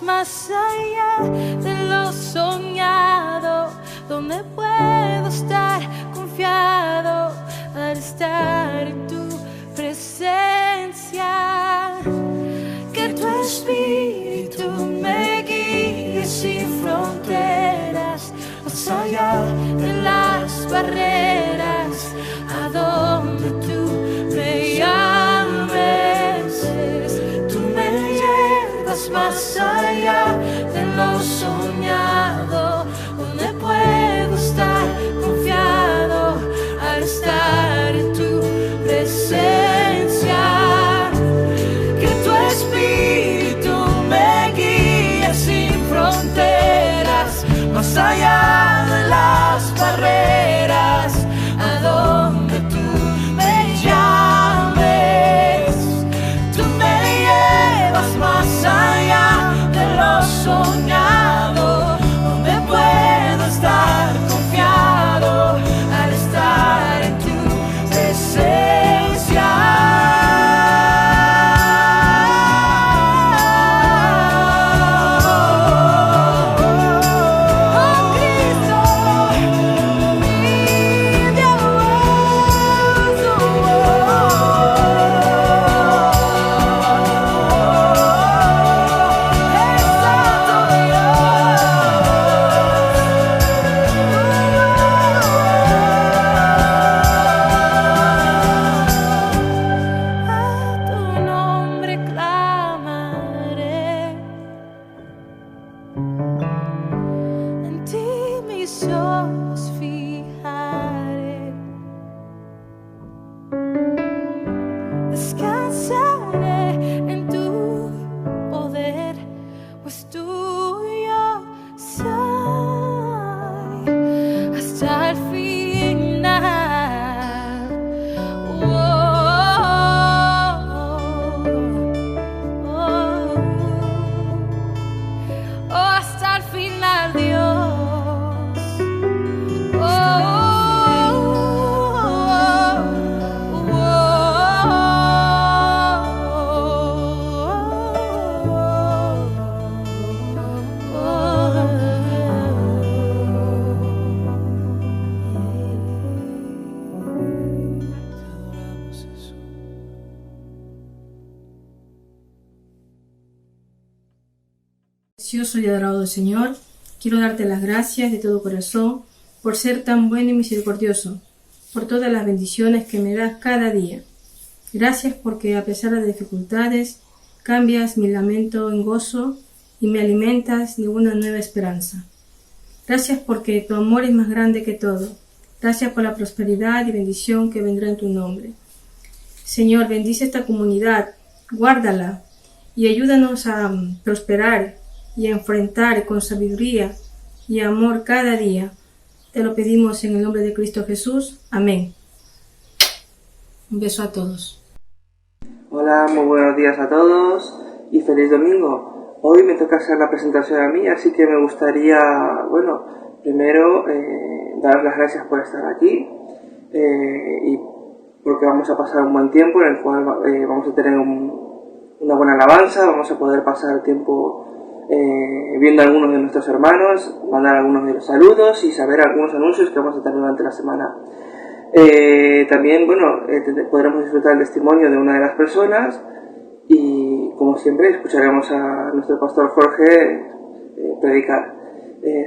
más allá de lo soñado, donde puedo estar confiado al estar en tu presencia. Que tu espíritu me guíe sin fronteras, más allá de las barreras, a donde tú me llames. Tú me llevas más allá de lo soñado, donde puedo estar confiado al estar en tu presencia. Que tu espíritu me guíe sin fronteras, más allá de las barreras, a donde tú me llames. Tú me llevas más allá de lo soñado, donde puedo estar confiado al estar en tu presencia. Precioso y adorado Señor, quiero darte las gracias de todo corazón por ser tan bueno y misericordioso, por todas las bendiciones que me das cada día. Gracias porque a pesar de dificultades, cambias mi lamento en gozo y me alimentas de una nueva esperanza. Gracias porque tu amor es más grande que todo. Gracias por la prosperidad y bendición que vendrá en tu nombre. Señor, bendice esta comunidad, guárdala y ayúdanos a prosperar y a enfrentar con sabiduría y amor cada día. Te lo pedimos en el nombre de Cristo Jesús. Amén. Un beso a todos. Hola, muy buenos días a todos y feliz domingo. Hoy me toca hacer la presentación a mí, así que me gustaría, bueno, primero dar las gracias por estar aquí y porque vamos a pasar un buen tiempo en el cual vamos a tener una buena alabanza, vamos a poder pasar tiempo viendo a algunos de nuestros hermanos, mandar algunos de los saludos y saber algunos anuncios que vamos a tener durante la semana. También, bueno, podremos disfrutar el testimonio de una de las personas y, como siempre, escucharemos a nuestro pastor Jorge predicar.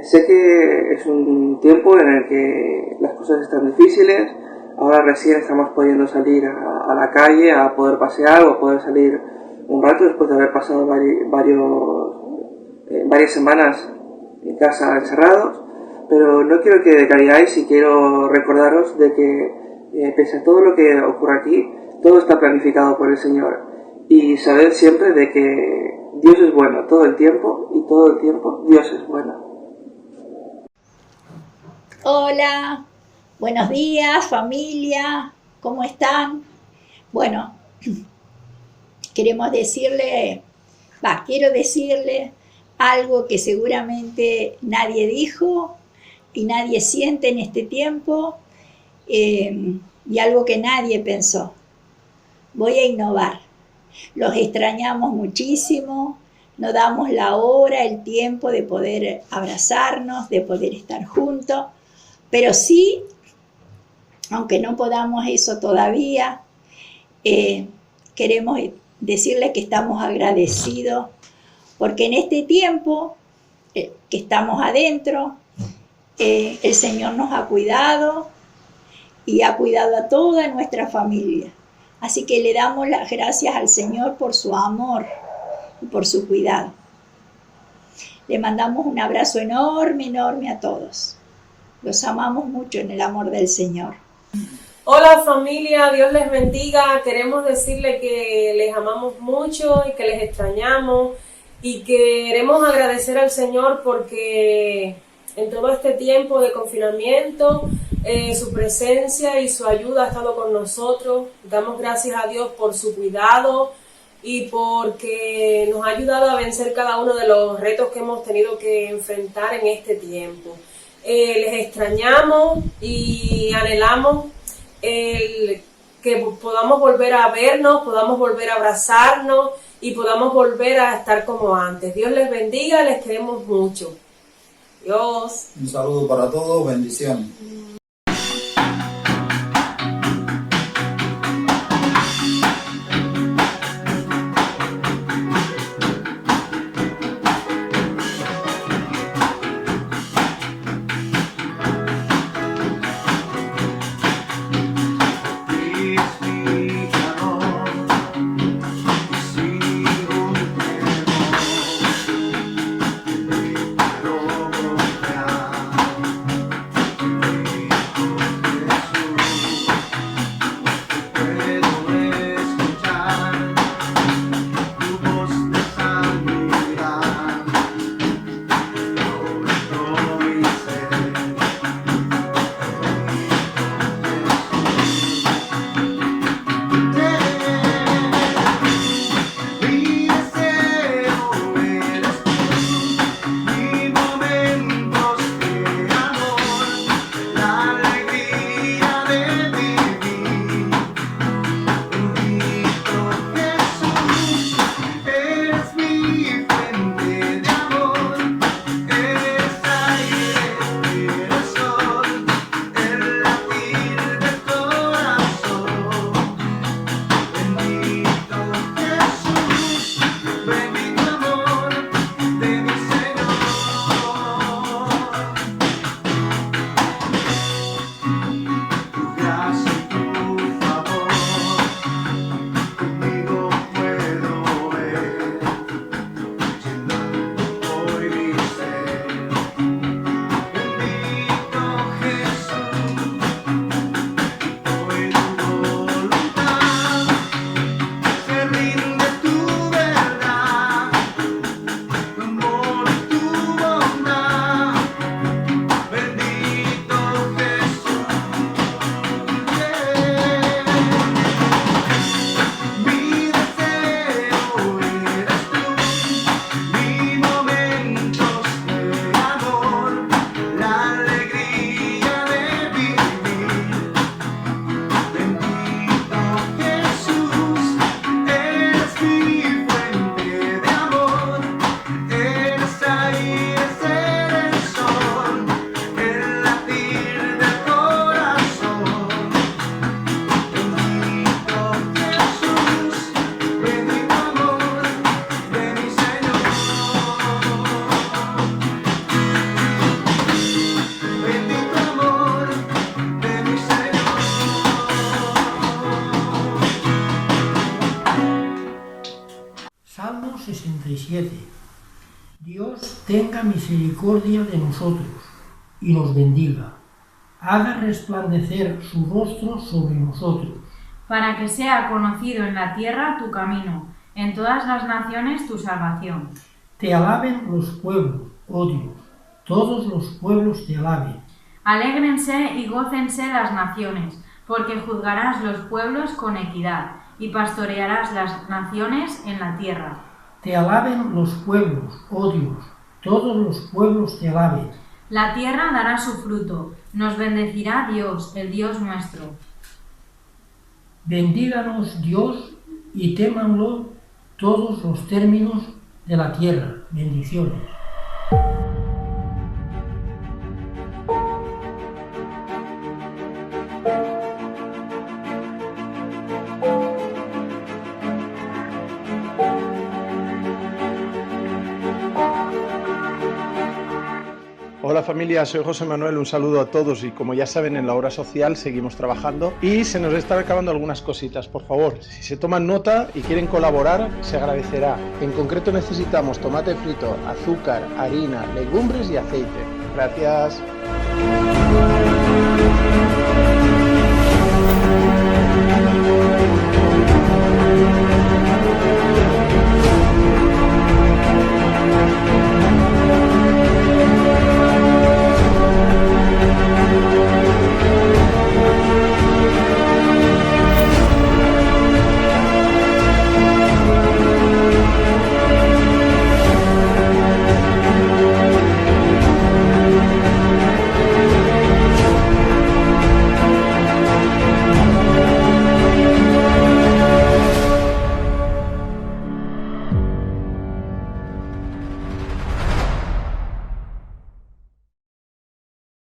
Sé que es un tiempo en el que las cosas están difíciles. Ahora recién estamos pudiendo salir a la calle, a poder pasear o a poder salir un rato después de haber pasado varias semanas en casa encerrados. Pero no quiero que decaigáis y quiero recordaros de que pese a todo lo que ocurre aquí, todo está planificado por el Señor. Y sabed siempre de que Dios es bueno todo el tiempo y todo el tiempo Dios es bueno. Hola, buenos días familia, ¿cómo están? Bueno, quiero decirle algo que seguramente nadie dijo y nadie siente en este tiempo y algo que nadie pensó. Voy a innovar. Los extrañamos muchísimo, no damos la hora, el tiempo de poder abrazarnos, de poder estar juntos, pero sí, aunque no podamos eso todavía, queremos decirles que estamos agradecidos porque en este tiempo que estamos adentro, el Señor nos ha cuidado y ha cuidado a toda nuestra familia. Así que le damos las gracias al Señor por su amor y por su cuidado. Le mandamos un abrazo enorme, enorme a todos. Los amamos mucho en el amor del Señor. Hola familia, Dios les bendiga. Queremos decirles que les amamos mucho y que les extrañamos y queremos agradecer al Señor porque en todo este tiempo de confinamiento su presencia y su ayuda ha estado con nosotros. Damos gracias a Dios por su cuidado y porque nos ha ayudado a vencer cada uno de los retos que hemos tenido que enfrentar en este tiempo. Les extrañamos y anhelamos que podamos volver a vernos, podamos volver a abrazarnos y podamos volver a estar como antes. Dios les bendiga, les queremos mucho. Dios. Un saludo para todos, bendiciones. Salmo 67. Dios tenga misericordia de nosotros y nos bendiga. Haga resplandecer su rostro sobre nosotros. Para que sea conocido en la tierra tu camino, en todas las naciones tu salvación. Te alaben los pueblos, oh Dios, todos los pueblos te alaben. Alégrense y gócense las naciones, porque juzgarás los pueblos con equidad y pastorearás las naciones en la tierra. Te alaben los pueblos, oh Dios, todos los pueblos te alaben. La tierra dará su fruto, nos bendecirá Dios, el Dios nuestro. Bendíganos Dios y témanlo todos los términos de la tierra. Bendiciones. Hola familia, soy José Manuel, un saludo a todos y como ya saben en la hora social seguimos trabajando y se nos están acabando algunas cositas, por favor, si se toman nota y quieren colaborar se agradecerá. En concreto necesitamos tomate frito, azúcar, harina, legumbres y aceite. Gracias.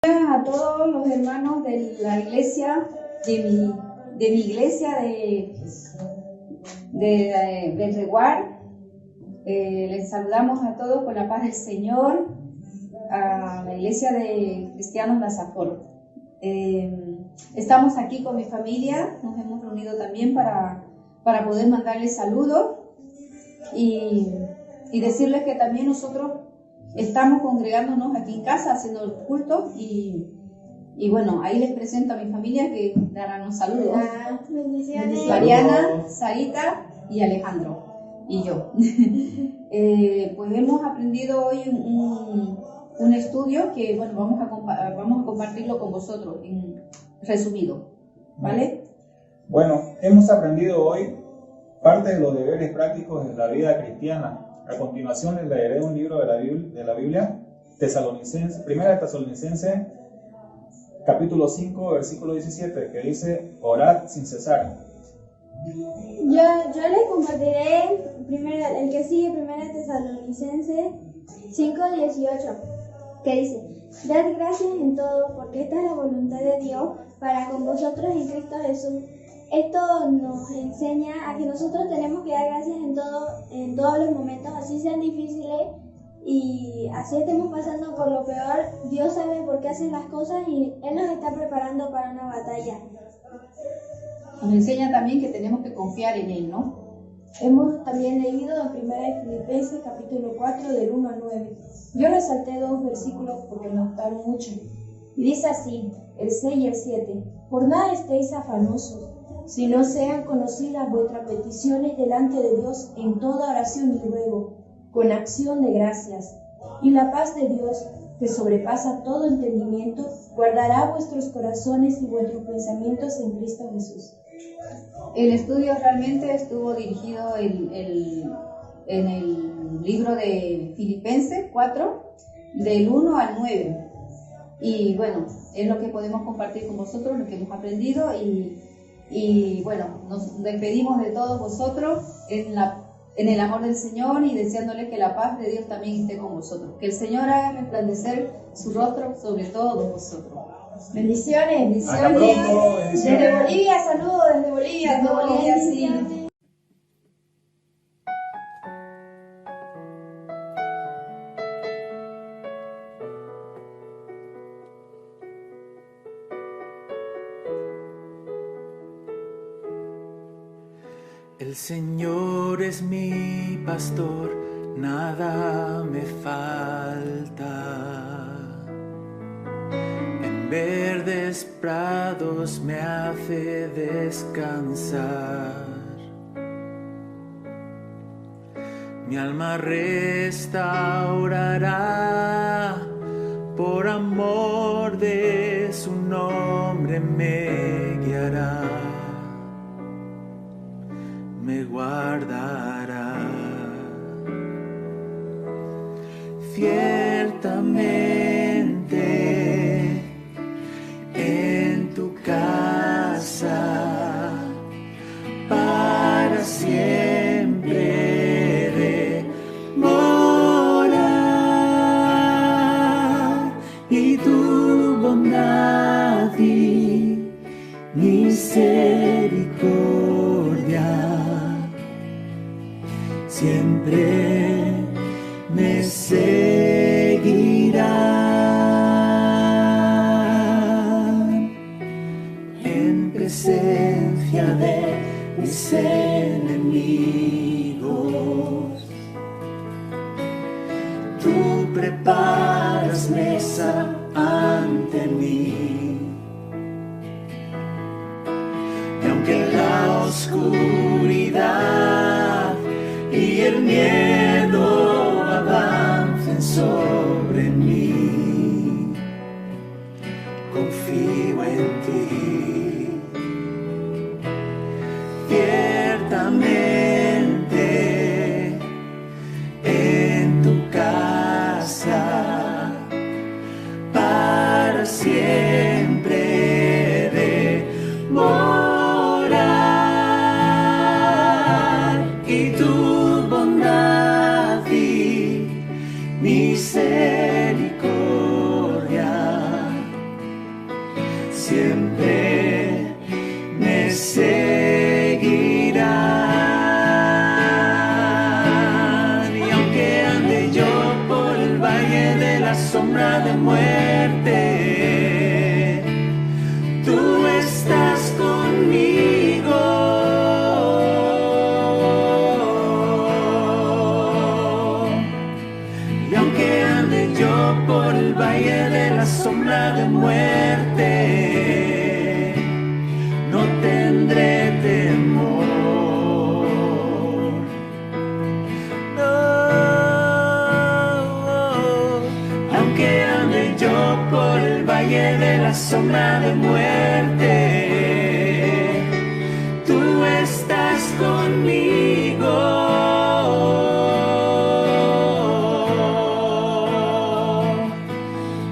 A todos los hermanos de la iglesia, de mi iglesia de Belreguard, les saludamos a todos con la paz del Señor, a la iglesia de Cristianos Lazafor. Estamos aquí con mi familia, nos hemos reunido también para poder mandarles saludos y decirles que también nosotros estamos congregándonos aquí en casa haciendo el culto y bueno, ahí les presento a mi familia que darán un saludo. Bendiciones. Mariana, Sarita y Alejandro y yo. Pues hemos aprendido hoy un estudio que bueno, vamos a compartirlo con vosotros en resumido, ¿vale? Bueno, hemos aprendido hoy parte de los deberes prácticos de la vida cristiana. A continuación les leeré un libro de la Biblia, Primera de Tesalonicenses, capítulo 5, versículo 17, que dice, orad sin cesar. Yo les compartiré el que sigue, Primera de Tesalonicenses 5, 18, que dice, dad gracias en todo, porque esta es la voluntad de Dios para con vosotros en Cristo Jesús. Esto nos enseña a que nosotros tenemos que dar gracias en todos los momentos, así sean difíciles y así estemos pasando por lo peor. Dios sabe por qué hace las cosas y Él nos está preparando para una batalla. Nos enseña también que tenemos que confiar en Él, ¿no? Hemos también leído en Primera de Filipenses capítulo 4 del 1 al 9. Yo resalté 2 versículos porque me gustaron mucho. Y dice así, el 6 y el 7. Por nada estéis afanosos, si no sean conocidas vuestras peticiones delante de Dios en toda oración y ruego, con acción de gracias. Y la paz de Dios, que sobrepasa todo entendimiento, guardará vuestros corazones y vuestros pensamientos en Cristo Jesús. El estudio realmente estuvo dirigido en el libro de Filipenses 4, del 1 al 9. Y bueno, es lo que podemos compartir con vosotros, lo que hemos aprendido y bueno, nos despedimos de todos vosotros en el amor del Señor y deseándole que la paz de Dios también esté con vosotros. Que el Señor haga resplandecer su rostro sobre todos vosotros. Bendiciones, bendiciones. Hasta pronto, bendiciones. Desde Bolivia, saludos desde Bolivia. Desde Bolivia, sí. El Señor es mi pastor, nada me falta. En verdes prados me hace descansar. Mi alma restaurará, por amor de su nombre me guiará, me guardará. Ciertamente en tu casa para siempre de morar, y tu bondad y misericordia siempre me seguirán en presencia de mis enemigos. Tú preparas mesa ante mí, y aunque la oscuridad y el miedo avancen sobre mí, confío en ti. Ciertamente en tu casa para siempre de morar, y tu bondad y misericordia siempre me seguirán. Y aunque ande yo por el valle de la sombra de muerte, tú estás conmigo. Y aunque ande yo por el valle de la sombra de muerte, no tendré temor. No, aunque ande yo por el valle de la sombra de muerte, tú estás conmigo.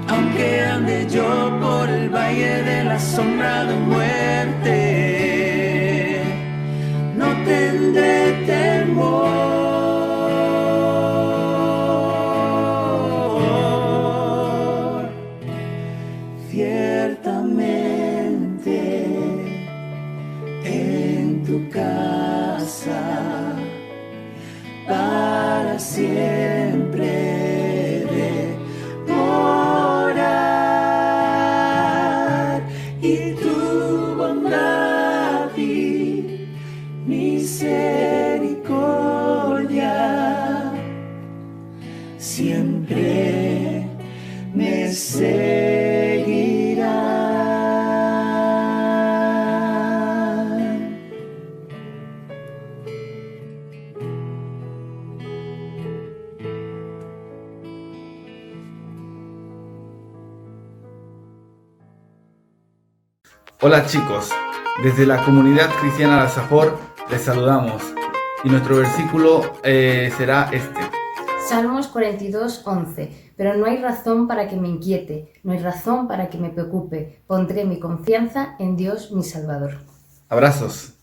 Aunque ande yo por el valle de la sombra de muerte, no tendré temor. Ciertamente en tu casa para siempre de morar, y tu bondad y misericordia siempre me seguirán. Hola chicos, desde la comunidad cristiana La Safor les saludamos y nuestro versículo será este. Salmos 42:11. Pero no hay razón para que me inquiete, no hay razón para que me preocupe. Pondré mi confianza en Dios mi Salvador. Abrazos.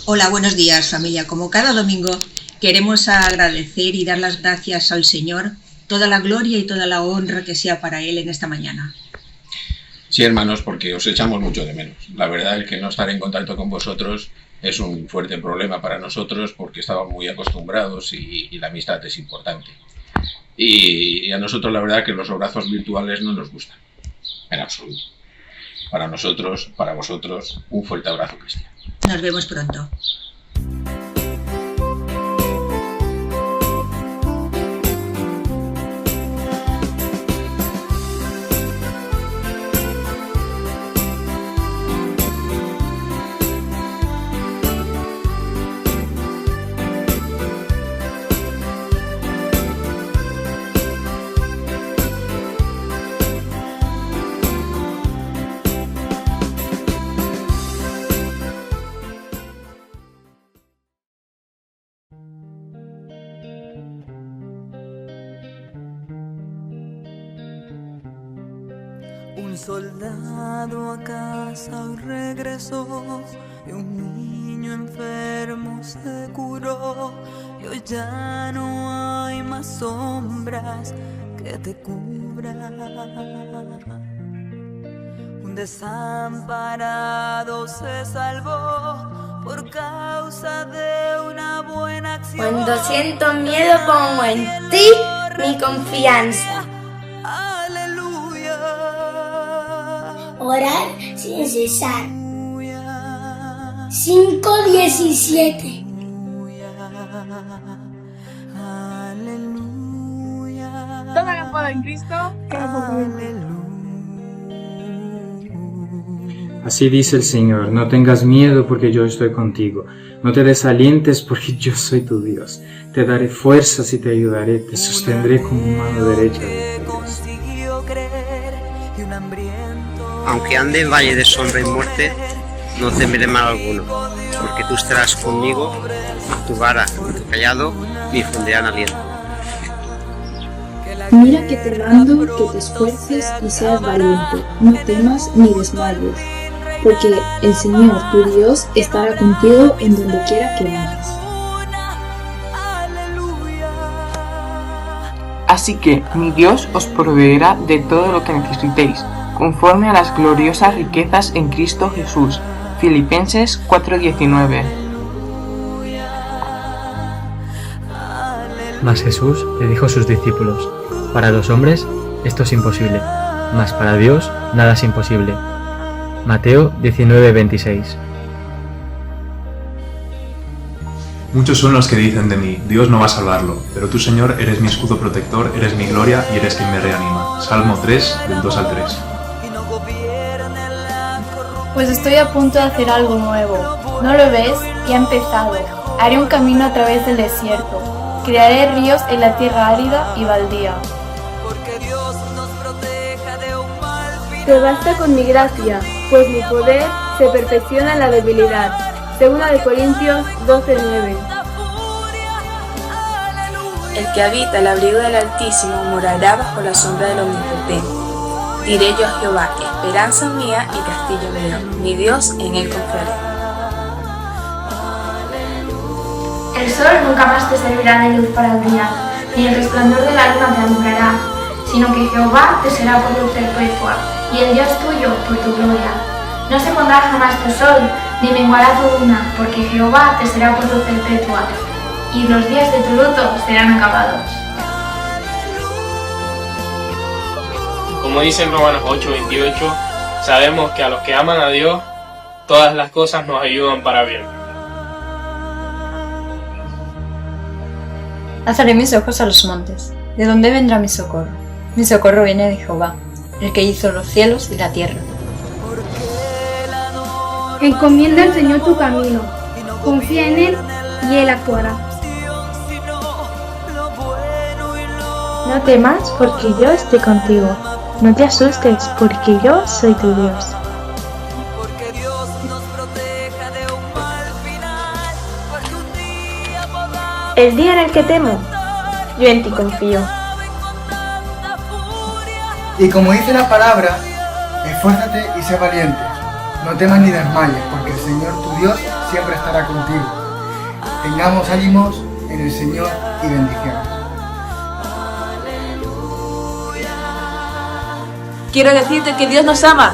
Hola, buenos días familia. Como cada domingo queremos agradecer y dar las gracias al Señor, toda la gloria y toda la honra que sea para Él en esta mañana. Sí, hermanos, porque os echamos mucho de menos. La verdad es que no estar en contacto con vosotros es un fuerte problema para nosotros porque estamos muy acostumbrados y la amistad es importante. Y a nosotros la verdad que los abrazos virtuales no nos gustan, en absoluto. Para nosotros, para vosotros, un fuerte abrazo cristiano. Nos vemos pronto. Un soldado a casa hoy regresó y un niño enfermo se curó. Y hoy ya no hay más sombras que te cubran. Un desamparado se salvó por causa de una buena acción. Cuando siento miedo pongo en ti mi confianza. Aleluya. Orar sin cesar. 5:17. Todo lo puedo en Cristo que me fortalece. Así dice el Señor, no tengas miedo porque yo estoy contigo, no te desalientes porque yo soy tu Dios, te daré fuerzas y te ayudaré, te sostendré con mi mano derecha. Aunque ande en valle de sombra y muerte, no temeré mal alguno, porque tú estarás conmigo, tu vara y tu callado me infundirán aliento. Mira que te mando que te esfuerces y seas valiente, no temas ni desmayes, porque el Señor tu Dios estará contigo en donde quiera que vayas. Así que mi Dios os proveerá de todo lo que necesitéis, conforme a las gloriosas riquezas en Cristo Jesús. Filipenses 4:19. Mas Jesús le dijo a sus discípulos: para los hombres esto es imposible, mas para Dios nada es imposible. Mateo 19:26. Muchos son los que dicen de mí, Dios no va a salvarlo, pero tú, Señor, eres mi escudo protector, eres mi gloria y eres quien me reanima. Salmo 3, del 2 al 3. Pues estoy a punto de hacer algo nuevo. ¿No lo ves? Ya he empezado. Haré un camino a través del desierto. Crearé ríos en la tierra árida y baldía. Te basta con mi gracia, pues mi poder se perfecciona en la debilidad. 2 Corintios 12:9. El que habita el abrigo del Altísimo morará bajo la sombra del Omnipotente. Diré yo a Jehová, esperanza mía y castillo mío, mi Dios, en él confiaré. El sol nunca más te servirá de luz para el día, ni el resplandor de la luna te alumbrará, sino que Jehová te será por luz perpetua, y el Dios tuyo por tu gloria. No se pondrá jamás tu sol, ni menguará tu luna, porque Jehová te será por luz perpetua, y los días de tu luto serán acabados. Como dice en Romanos 8:28, sabemos que a los que aman a Dios, todas las cosas nos ayudan para bien. Alzaré mis ojos a los montes. ¿De dónde vendrá mi socorro? Mi socorro viene de Jehová, el que hizo los cielos y la tierra. Encomienda al Señor tu camino, confía en Él y Él actuará. No temas, porque yo estoy contigo. No te asustes, porque yo soy tu Dios. El día en el que temo, yo en ti confío. Y como dice la palabra, esfuérzate y sé valiente. No temas ni desmayes, porque el Señor tu Dios siempre estará contigo. Tengamos ánimos en el Señor y bendiciones. Quiero decirte que Dios nos ama.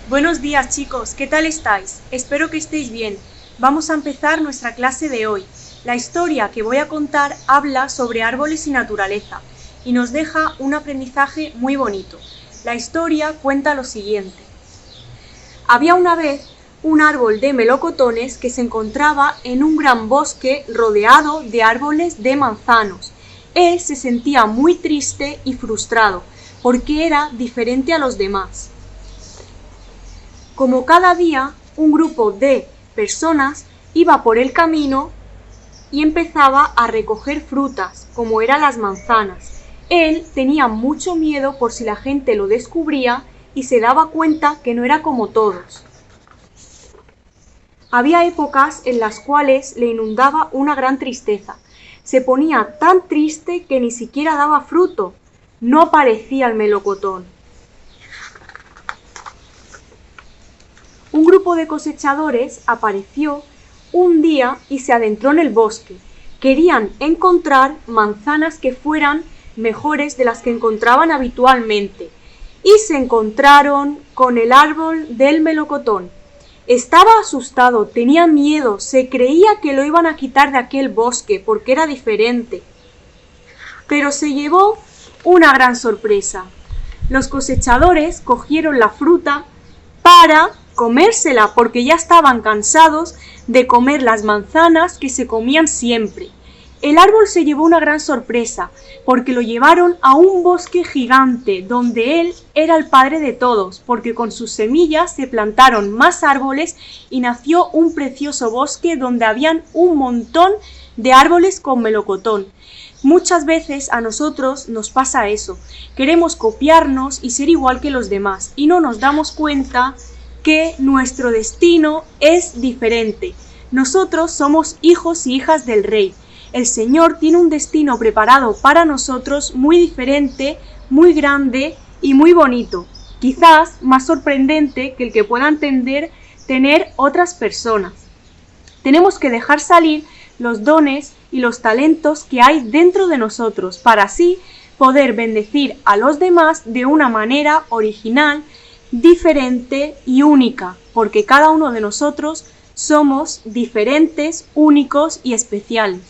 Buenos días chicos, ¿qué tal estáis? Espero que estéis bien. vamos a empezar nuestra clase de hoy. La historia que voy a contar habla sobre árboles y naturaleza y nos deja un aprendizaje muy bonito. La historia cuenta lo siguiente. Había una vez un árbol de melocotones que se encontraba en un gran bosque rodeado de árboles de manzanos. Él se sentía muy triste y frustrado porque era diferente a los demás. Como cada día, un grupo de personas iba por el camino y empezaba a recoger frutas, como eran las manzanas. Él tenía mucho miedo por si la gente lo descubría y se daba cuenta que no era como todos. Había épocas en las cuales le inundaba una gran tristeza. Se ponía tan triste que ni siquiera daba fruto. No aparecía el melocotón. Un grupo de cosechadores apareció un día y se adentró en el bosque. Querían encontrar manzanas que fueran mejores de las que encontraban habitualmente. Y se encontraron con el árbol del melocotón. Estaba asustado, tenía miedo, se creía que lo iban a quitar de aquel bosque porque era diferente. Pero se llevó una gran sorpresa. Los cosechadores cogieron la fruta para comérsela porque ya estaban cansados de comer las manzanas que se comían siempre. El árbol se llevó una gran sorpresa porque lo llevaron a un bosque gigante donde él era el padre de todos, porque con sus semillas se plantaron más árboles y nació un precioso bosque donde habían un montón de árboles con melocotón. Muchas veces a nosotros nos pasa eso, queremos copiarnos y ser igual que los demás y no nos damos cuenta que nuestro destino es diferente. Nosotros somos hijos y hijas del Rey. El Señor tiene un destino preparado para nosotros muy diferente, muy grande y muy bonito. Quizás más sorprendente que el que puedan tener otras personas. Tenemos que dejar salir los dones y los talentos que hay dentro de nosotros para así poder bendecir a los demás de una manera original, diferente y única, porque cada uno de nosotros somos diferentes, únicos y especiales.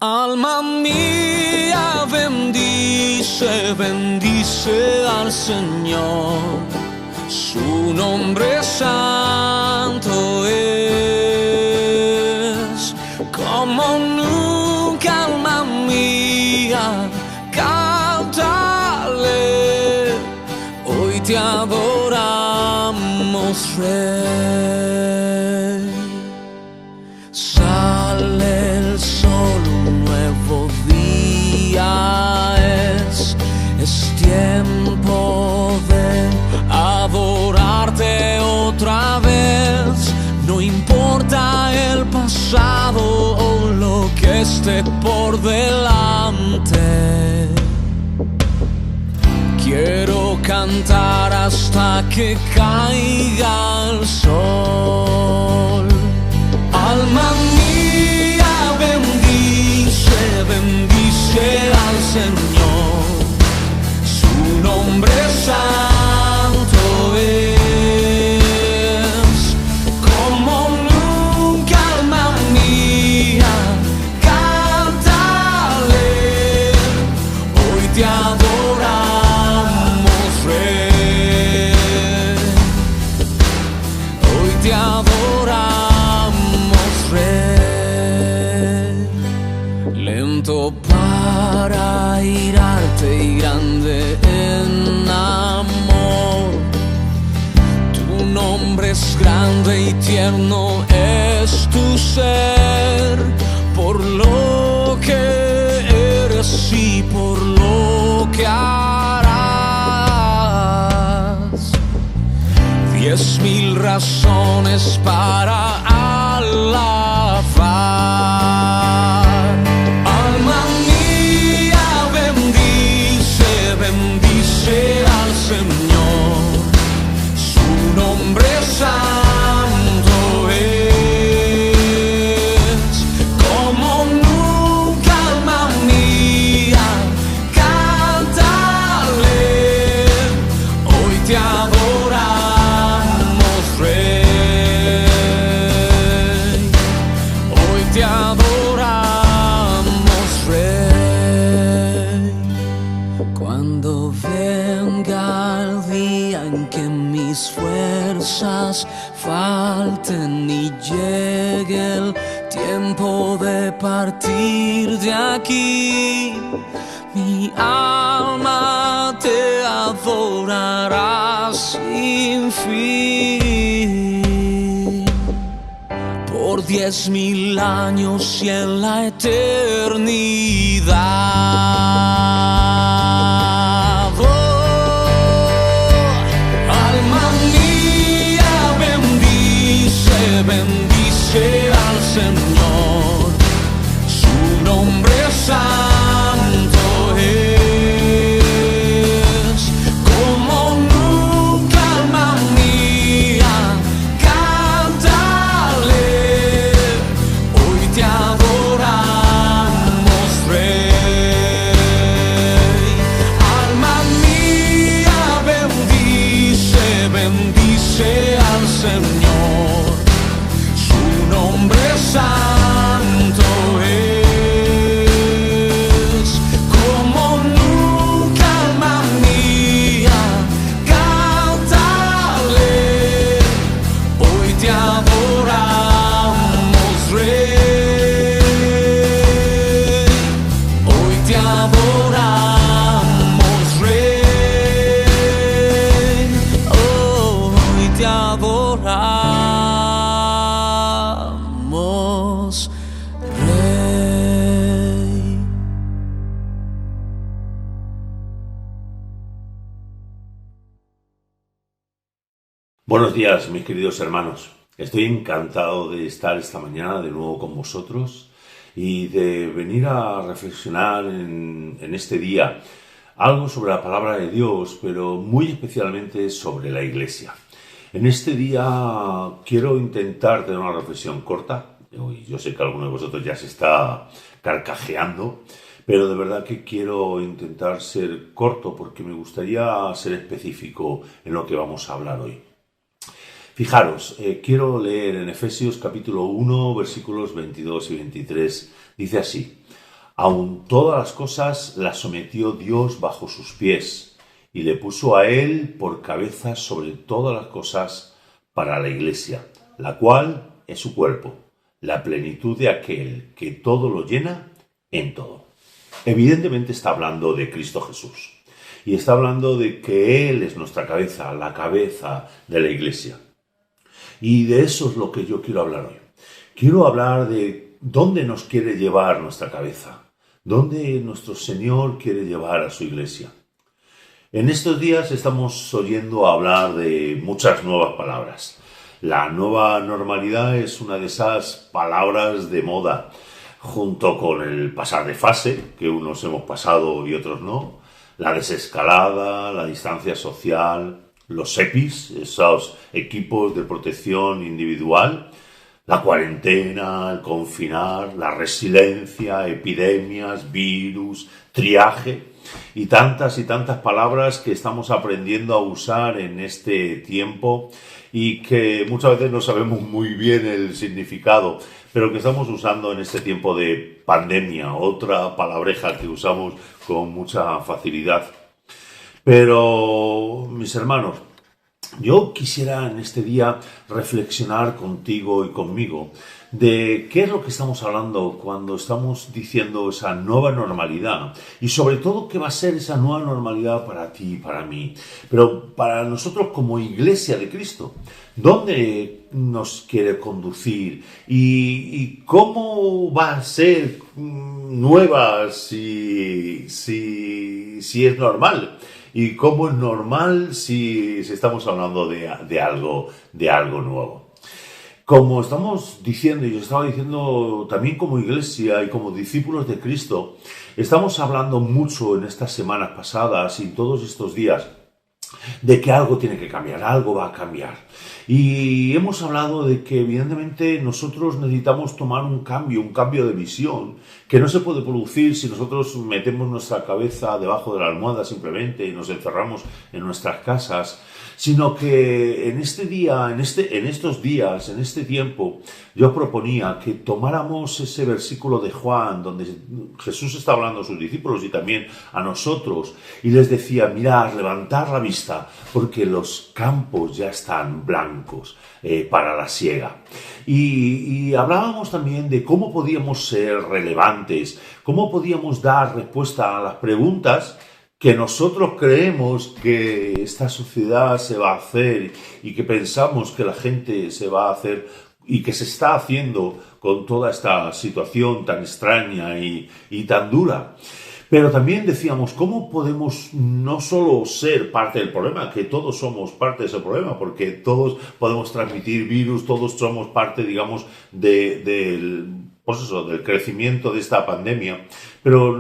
Alma mía, bendice, bendice al Señor, su nombre santo es, como nunca, alma mía, cántale, hoy te adoramos, Rey. Sale el sol, un nuevo día es tiempo de adorarte otra vez. No importa el pasado o lo que esté por delante. Quiero cantar hasta que caiga el sol. Alma mía, bendice, bendice al Señor, su nombre santo es, como nunca, alma mía, cántale, hoy te adoramos, Rey, hoy te adoramos, Rey. Lento para irarte y grande en amor. Tu nombre es grande y tierno es tu ser, por lo que eres y por lo que harás. 10,000 razones para alabar. Alma mía, bendice, bendice al Señor, su nombre santo es, como nunca, alma mía. cosas falten y llegue el tiempo de partir de aquí, mi alma te adorará sin fin. Por 10.000 años y en la eternidad. Oh, alma mía, bendice, bendice al Señor, su nombre santo es. Como nunca, alma mía, cántale, hoy te adoramos, Rey. Alma mía, bendice, bendice al Señor, su nombre santo es. Como nunca, alma mía, cántale, hoy te adoramos, Rey. Hoy te adoramos, Rey. Hoy te adoramos, Rey. Buenos días, mis queridos hermanos. Estoy encantado de estar esta mañana de nuevo con vosotros y de venir a reflexionar en este día algo sobre la palabra de Dios, pero muy especialmente sobre la Iglesia. En este día quiero intentar tener una reflexión corta. Yo sé que alguno de vosotros ya se está carcajeando, pero de verdad que quiero intentar ser corto porque me gustaría ser específico en lo que vamos a hablar hoy. Fijaros, quiero leer en Efesios capítulo 1, versículos 22 y 23. Dice así: aun todas las cosas las sometió Dios bajo sus pies y le puso a él por cabeza sobre todas las cosas para la Iglesia, la cual es su cuerpo, la plenitud de aquel que todo lo llena en todo. Evidentemente está hablando de Cristo Jesús y está hablando de que Él es nuestra cabeza, la cabeza de la Iglesia. Y de eso es lo que yo quiero hablar hoy. Quiero hablar de dónde nos quiere llevar nuestra cabeza, dónde nuestro Señor quiere llevar a su Iglesia. En estos días estamos oyendo hablar de muchas nuevas palabras. La nueva normalidad es una de esas palabras de moda, junto con el pasar de fase, que unos hemos pasado y otros no, la desescalada, la distancia social, los EPIs, esos equipos de protección individual, la cuarentena, el confinar, la resiliencia, epidemias, virus, triaje y tantas palabras que estamos aprendiendo a usar en este tiempo y que muchas veces no sabemos muy bien el significado, pero que estamos usando en este tiempo de pandemia, otra palabreja que usamos con mucha facilidad. Pero, mis hermanos, yo quisiera en este día reflexionar contigo y conmigo de qué es lo que estamos hablando cuando estamos diciendo esa nueva normalidad y sobre todo qué va a ser esa nueva normalidad para ti y para mí, pero para nosotros como Iglesia de Cristo. ¿Dónde nos quiere conducir? ¿Y cómo va a ser nueva si es normal? ¿Y cómo es normal si estamos hablando de algo nuevo? Como estamos diciendo, y yo estaba diciendo también como Iglesia y como discípulos de Cristo, estamos hablando mucho en estas semanas pasadas y todos estos días de que algo tiene que cambiar, algo va a cambiar. Y hemos hablado de que evidentemente nosotros necesitamos tomar un cambio de visión, que no se puede producir si nosotros metemos nuestra cabeza debajo de la almohada simplemente y nos encerramos en nuestras casas, sino que en este día, en estos días, en este tiempo, yo proponía que tomáramos ese versículo de Juan, donde Jesús está hablando a sus discípulos y también a nosotros, y les decía, mirad, levantad la vista, porque los campos ya están blancos para la siega. Y hablábamos también de cómo podíamos ser relevantes, cómo podíamos dar respuesta a las preguntas que nosotros creemos que esta sociedad se va a hacer y que pensamos que la gente se va a hacer y que se está haciendo con toda esta situación tan extraña y tan dura. Pero también decíamos, ¿cómo podemos no solo ser parte del problema, que todos somos parte de ese problema, porque todos podemos transmitir virus, todos somos parte, digamos, del crecimiento de esta pandemia, pero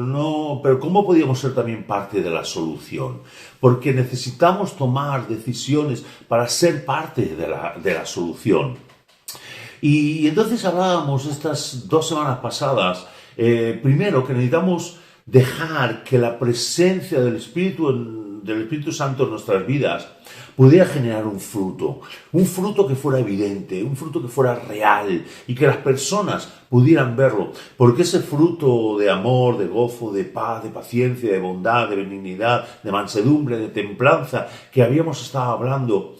¿cómo podíamos ser también parte de la solución? Porque necesitamos tomar decisiones para ser parte de la solución. Y entonces hablábamos estas 2 semanas pasadas, primero que necesitamos dejar que la presencia del Espíritu Santo en nuestras vidas pudiera generar un fruto que fuera evidente, un fruto que fuera real y que las personas pudieran verlo, porque ese fruto de amor, de gozo, de paz, de paciencia, de bondad, de benignidad, de mansedumbre, de templanza, que habíamos estado hablando,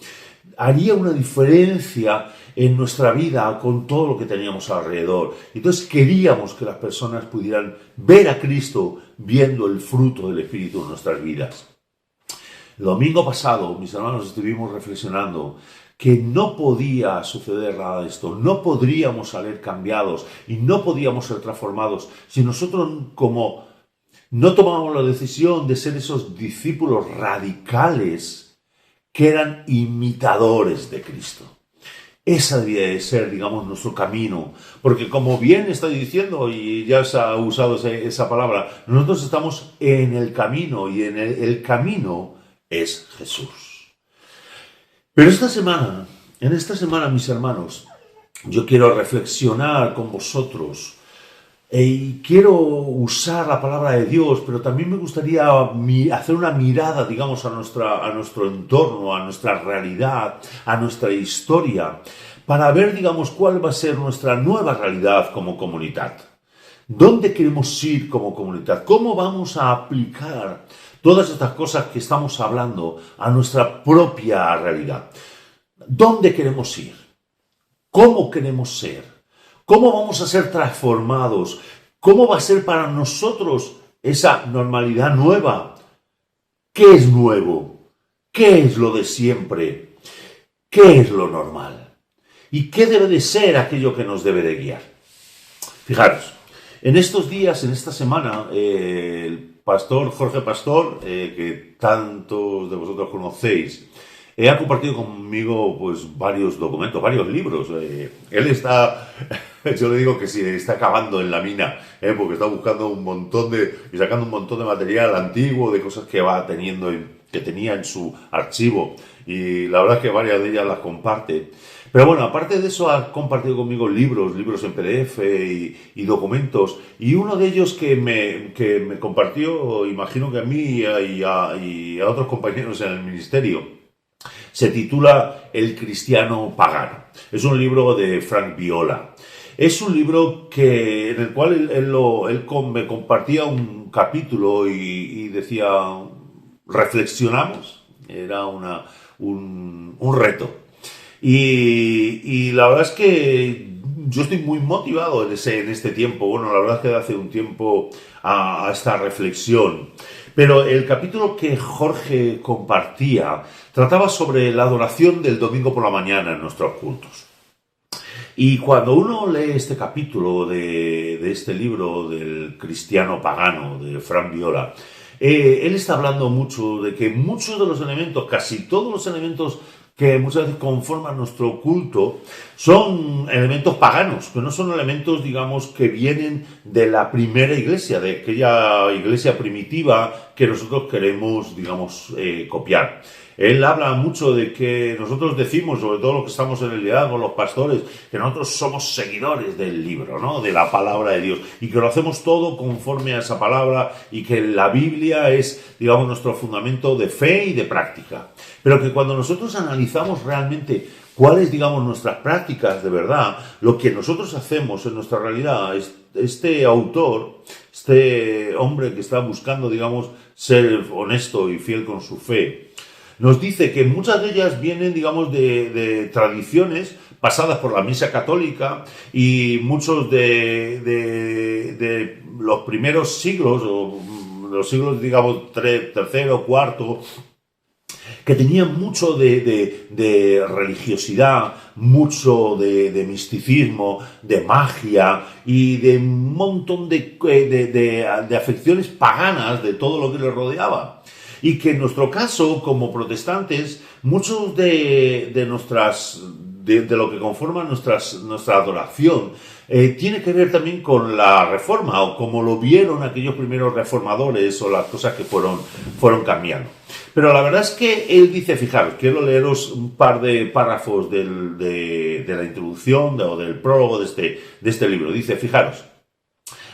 haría una diferencia en nuestra vida con todo lo que teníamos alrededor. Entonces queríamos que las personas pudieran ver a Cristo viendo el fruto del Espíritu en nuestras vidas. El domingo pasado, mis hermanos, estuvimos reflexionando que no podía suceder nada de esto, no podríamos salir cambiados y no podíamos ser transformados si nosotros no tomábamos la decisión de ser esos discípulos radicales que eran imitadores de Cristo. Esa debía de ser, digamos, nuestro camino, porque como bien está diciendo, y ya se ha usado esa palabra, nosotros estamos en el camino y en el camino es Jesús. Pero en esta semana, mis hermanos, yo quiero reflexionar con vosotros y quiero usar la palabra de Dios, pero también me gustaría hacer una mirada, digamos, a nuestro entorno, a nuestra realidad, a nuestra historia, para ver, digamos, cuál va a ser nuestra nueva realidad como comunidad. ¿Dónde queremos ir como comunidad? ¿Cómo vamos a aplicar todas estas cosas que estamos hablando a nuestra propia realidad? ¿Dónde queremos ir? ¿Cómo queremos ser? ¿Cómo vamos a ser transformados? ¿Cómo va a ser para nosotros esa normalidad nueva? ¿Qué es nuevo? ¿Qué es lo de siempre? ¿Qué es lo normal? ¿Y qué debe de ser aquello que nos debe de guiar? Fijaros, en estos días, en esta semana, el pastor Jorge Pastor, que tantos de vosotros conocéis, ha compartido conmigo pues varios documentos, varios libros. Él está, yo le digo que sí, está cavando en la mina, porque está buscando y sacando un montón de material antiguo, de cosas que va teniendo, que tenía en su archivo. Y la verdad es que varias de ellas las comparte. Pero bueno, aparte de eso, ha compartido conmigo libros en PDF y documentos. Y uno de ellos que me compartió, imagino que a mí y a otros compañeros en el ministerio, se titula El cristiano pagano. Es un libro de Frank Viola. Es un libro en el cual él me compartía un capítulo y decía, reflexionamos. Era un reto. Y la verdad es que yo estoy muy motivado en este tiempo. Bueno, la verdad es que hace un tiempo a esta reflexión. Pero el capítulo que Jorge compartía trataba sobre la adoración del domingo por la mañana en nuestros cultos. Y cuando uno lee este capítulo de este libro del cristiano pagano de Frank Viola, él está hablando mucho de que muchos de los elementos, casi todos los elementos que muchas veces conforman nuestro culto, son elementos paganos, que no son elementos, digamos, que vienen de la primera iglesia, de aquella iglesia primitiva que nosotros queremos, digamos, copiar. Él habla mucho de que nosotros decimos, sobre todo los que estamos en el liderazgo, los pastores, que nosotros somos seguidores del libro, ¿no? De la palabra de Dios, y que lo hacemos todo conforme a esa palabra, y que la Biblia es, digamos, nuestro fundamento de fe y de práctica. Pero que cuando nosotros analizamos realmente cuáles, digamos, nuestras prácticas de verdad, lo que nosotros hacemos en nuestra realidad, este autor, este hombre que está buscando, digamos, ser honesto y fiel con su fe, nos dice que muchas de ellas vienen, digamos, de tradiciones pasadas por la Misa Católica, y muchos de los primeros siglos, o los siglos, digamos, tercero, cuarto, que tenían mucho de religiosidad, mucho de misticismo, de magia y de un montón de afecciones paganas de todo lo que les rodeaba. Y que en nuestro caso, como protestantes, muchos de lo que conforma nuestra adoración tiene que ver también con la Reforma, o como lo vieron aquellos primeros reformadores, o las cosas que fueron cambiando. Pero la verdad es que él dice, fijaros, quiero leeros un par de párrafos de la introducción o del prólogo de este libro. Dice, fijaros,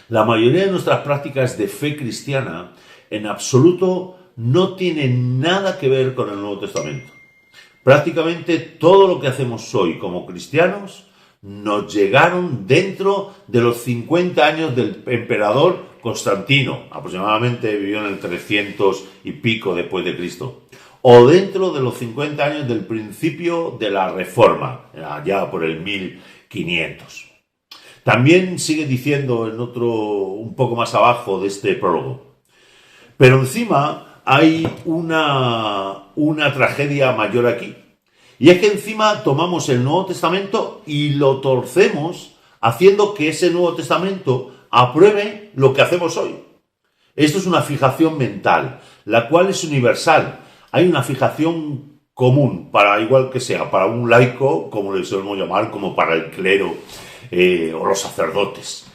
la mayoría de nuestras prácticas de fe cristiana en absoluto no tienen nada que ver con el Nuevo Testamento. Prácticamente todo lo que hacemos hoy como cristianos nos llegaron dentro de los 50 años del emperador Constantino, aproximadamente vivió en el 300 y pico después de Cristo, o dentro de los 50 años del principio de la Reforma, allá por el 1500. También sigue diciendo en otro, un poco más abajo de este prólogo, pero encima hay una tragedia mayor aquí. Y es que encima tomamos el Nuevo Testamento y lo torcemos, haciendo que ese Nuevo Testamento apruebe lo que hacemos hoy. Esto es una fijación mental, la cual es universal. Hay una fijación común, igual que sea para un laico, como le solemos llamar, como para el clero o los sacerdotes.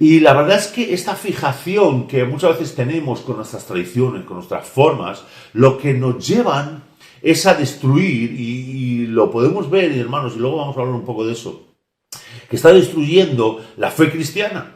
Y la verdad es que esta fijación que muchas veces tenemos con nuestras tradiciones, con nuestras formas, lo que nos llevan es a destruir, y lo podemos ver, hermanos, y luego vamos a hablar un poco de eso, que está destruyendo la fe cristiana.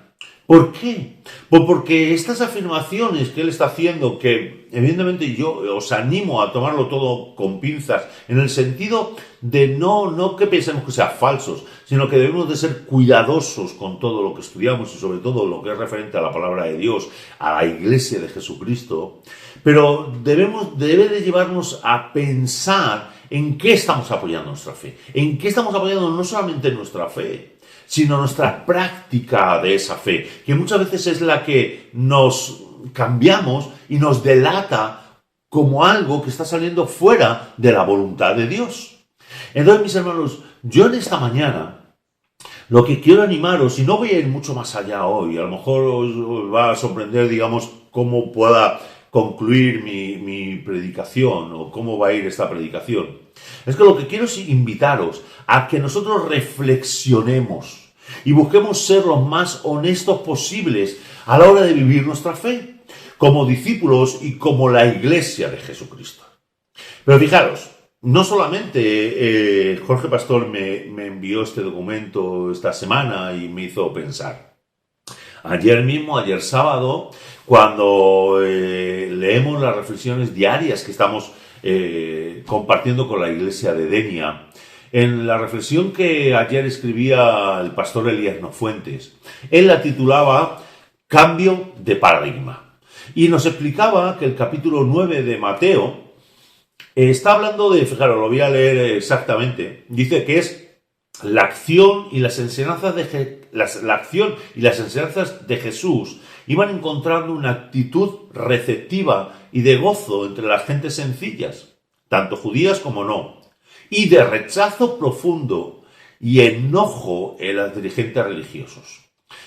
¿Por qué? Pues porque estas afirmaciones que él está haciendo, que evidentemente yo os animo a tomarlo todo con pinzas, en el sentido de no que pensemos que sean falsos, sino que debemos de ser cuidadosos con todo lo que estudiamos, y sobre todo lo que es referente a la palabra de Dios, a la Iglesia de Jesucristo, pero debe de llevarnos a pensar en qué estamos apoyando nuestra fe, en qué estamos apoyando no solamente nuestra fe, sino nuestra práctica de esa fe, que muchas veces es la que nos cambiamos y nos delata como algo que está saliendo fuera de la voluntad de Dios. Entonces, mis hermanos, yo en esta mañana lo que quiero animaros, y no voy a ir mucho más allá hoy, a lo mejor os va a sorprender, digamos, cómo pueda concluir mi predicación, o cómo va a ir esta predicación. Es que lo que quiero es invitaros a que nosotros reflexionemos y busquemos ser los más honestos posibles a la hora de vivir nuestra fe, como discípulos y como la Iglesia de Jesucristo. Pero fijaros, no solamente Jorge Pastor me envió este documento esta semana y me hizo pensar. Ayer sábado, cuando leemos las reflexiones diarias que estamos compartiendo con la iglesia de Denia, en la reflexión que ayer escribía el pastor Elías Nofuentes, él la titulaba Cambio de paradigma, y nos explicaba que el capítulo 9 de Mateo está hablando de, fijaros, lo voy a leer exactamente, dice que es la acción y las enseñanzas de Jesús iban encontrando una actitud receptiva y de gozo entre las gentes sencillas, tanto judías como no, y de rechazo profundo y enojo en los dirigentes religiosos.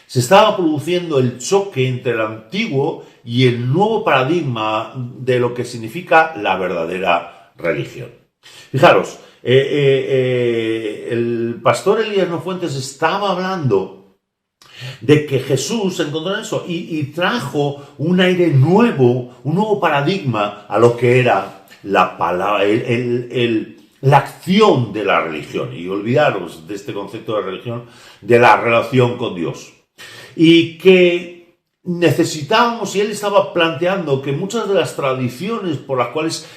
Se estaba produciendo el choque entre el antiguo y el nuevo paradigma de lo que significa la verdadera religión. Fijaros, el pastor Elías Nofuentes estaba hablando de que Jesús se encontró en eso y trajo un aire nuevo, un nuevo paradigma a lo que era la palabra, la acción de la religión, y olvidaros de este concepto de religión, de la relación con Dios. Y que necesitábamos, y él estaba planteando que muchas de las tradiciones por las cuales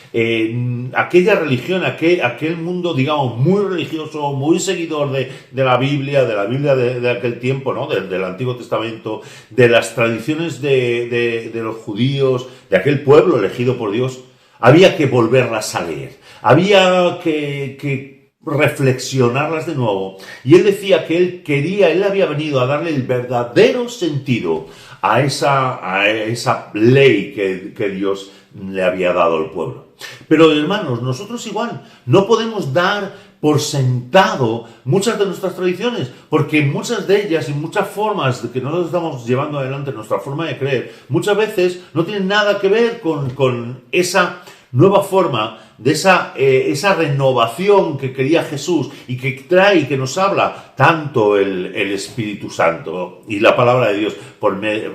aquella religión, aquel mundo, digamos, muy religioso, muy seguidor de la Biblia de aquel tiempo, ¿no? Del Antiguo Testamento, de las tradiciones de los judíos, de aquel pueblo elegido por Dios, había que volverlas a leer, había que reflexionarlas de nuevo. Y él decía que él había venido a darle el verdadero sentido a esa ley que Dios le había dado al pueblo. Pero hermanos, nosotros igual no podemos dar por sentado muchas de nuestras tradiciones, porque muchas de ellas y muchas formas de que nosotros estamos llevando adelante nuestra forma de creer, muchas veces no tienen nada que ver con esa nueva forma, de esa renovación que quería Jesús y que trae y que nos habla tanto el Espíritu Santo y la palabra de Dios,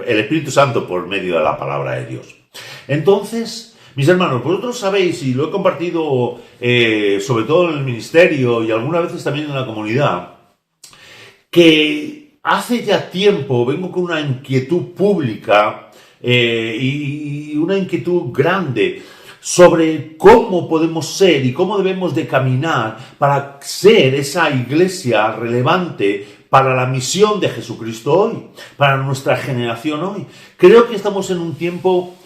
el Espíritu Santo por medio de la palabra de Dios. Entonces, mis hermanos, vosotros sabéis, y lo he compartido sobre todo en el ministerio y algunas veces también en la comunidad, que hace ya tiempo vengo con una inquietud pública y una inquietud grande sobre cómo podemos ser y cómo debemos de caminar para ser esa iglesia relevante para la misión de Jesucristo hoy, para nuestra generación hoy. Creo que estamos en un tiempo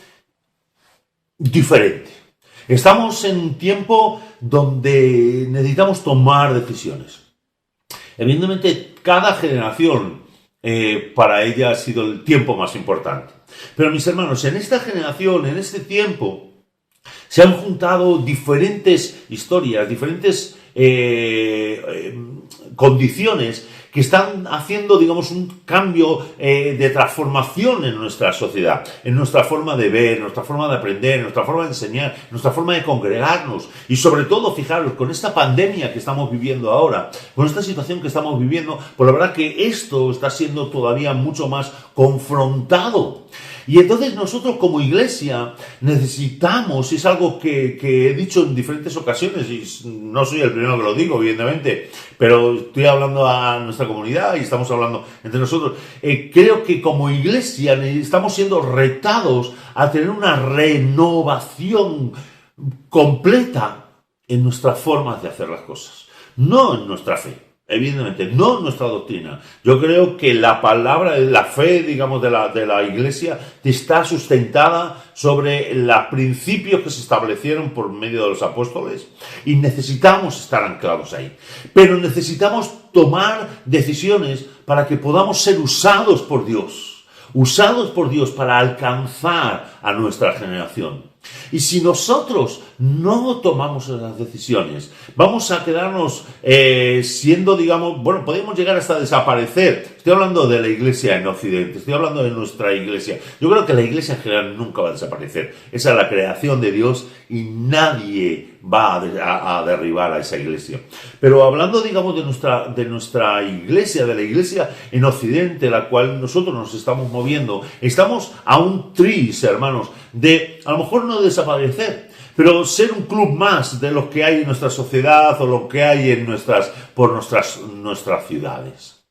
diferente. Estamos en un tiempo donde necesitamos tomar decisiones. Evidentemente, cada generación para ella ha sido el tiempo más importante. Pero mis hermanos, en esta generación, en este tiempo, se han juntado diferentes historias, diferentes condiciones que están haciendo, digamos, un cambio de transformación en nuestra sociedad, en nuestra forma de ver, en nuestra forma de aprender, en nuestra forma de enseñar, en nuestra forma de congregarnos. Y sobre todo, fijaros, con esta pandemia que estamos viviendo ahora, con esta situación que estamos viviendo, pues la verdad que esto está siendo todavía mucho más confrontado. Y entonces nosotros como iglesia necesitamos, y es algo que he dicho en diferentes ocasiones, y no soy el primero que lo digo, evidentemente, pero estoy hablando a nuestra comunidad y estamos hablando entre nosotros, creo que como iglesia estamos siendo retados a tener una renovación completa en nuestras formas de hacer las cosas, no en nuestra fe. Evidentemente, no nuestra doctrina. Yo creo que la palabra, la fe, digamos, de la iglesia está sustentada sobre los principios que se establecieron por medio de los apóstoles y necesitamos estar anclados ahí. Pero necesitamos tomar decisiones para que podamos ser usados por Dios para alcanzar a nuestra generación. Y si nosotros no tomamos esas decisiones, vamos a quedarnos siendo, digamos, bueno, podemos llegar hasta desaparecer. Estoy hablando de la iglesia en Occidente, estoy hablando de nuestra iglesia. Yo creo que la iglesia en general nunca va a desaparecer. Esa es la creación de Dios y nadie va a derribar a esa iglesia. Pero hablando, digamos, de nuestra iglesia, de la iglesia en Occidente, la cual nosotros nos estamos moviendo, estamos a un tris, hermanos, de a lo mejor no desaparecer, pero ser un club más de lo que hay en nuestra sociedad o lo que hay en nuestras ciudades.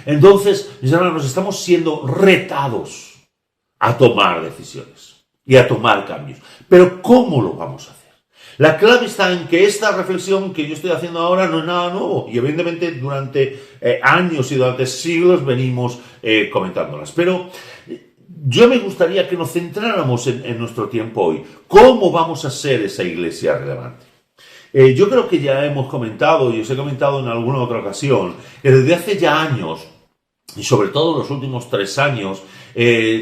Entonces, mis hermanos, estamos siendo retados a tomar decisiones y a tomar cambios. Pero ¿cómo lo vamos a hacer? La clave está en que esta reflexión que yo estoy haciendo ahora no es nada nuevo y evidentemente durante años y durante siglos venimos comentándolas. Pero yo me gustaría que nos centráramos en nuestro tiempo hoy. ¿Cómo vamos a ser esa iglesia relevante? Yo creo que ya hemos comentado, y os he comentado en alguna otra ocasión, que desde hace ya años, y sobre todo los últimos 3 años,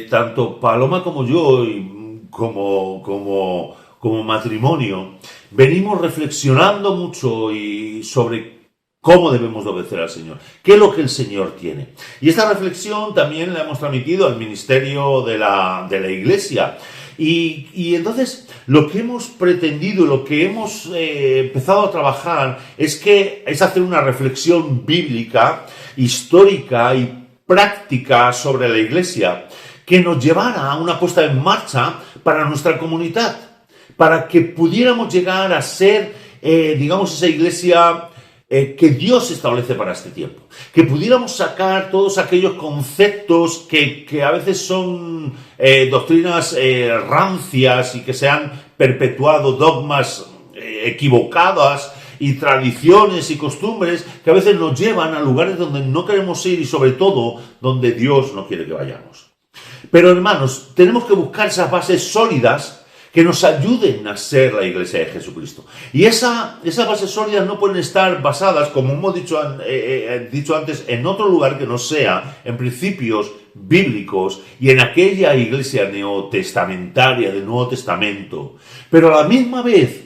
tanto Paloma como yo, y como matrimonio, venimos reflexionando mucho y sobre cómo debemos de obedecer al Señor, qué es lo que el Señor tiene. Y esta reflexión también la hemos transmitido al ministerio de la iglesia. Y entonces lo que hemos pretendido, lo que hemos empezado a trabajar es hacer una reflexión bíblica, histórica y práctica sobre la iglesia que nos llevara a una puesta en marcha para nuestra comunidad, para que pudiéramos llegar a ser, digamos, esa iglesia que Dios establece para este tiempo. Que pudiéramos sacar todos aquellos conceptos que a veces son doctrinas rancias y que se han perpetuado, dogmas equivocadas y tradiciones y costumbres que a veces nos llevan a lugares donde no queremos ir y sobre todo donde Dios no quiere que vayamos. Pero hermanos, tenemos que buscar esas bases sólidas que nos ayuden a ser la iglesia de Jesucristo. Y esas bases sólidas no pueden estar basadas, como hemos dicho antes, en otro lugar que no sea en principios bíblicos y en aquella iglesia neotestamentaria del Nuevo Testamento. Pero a la misma vez,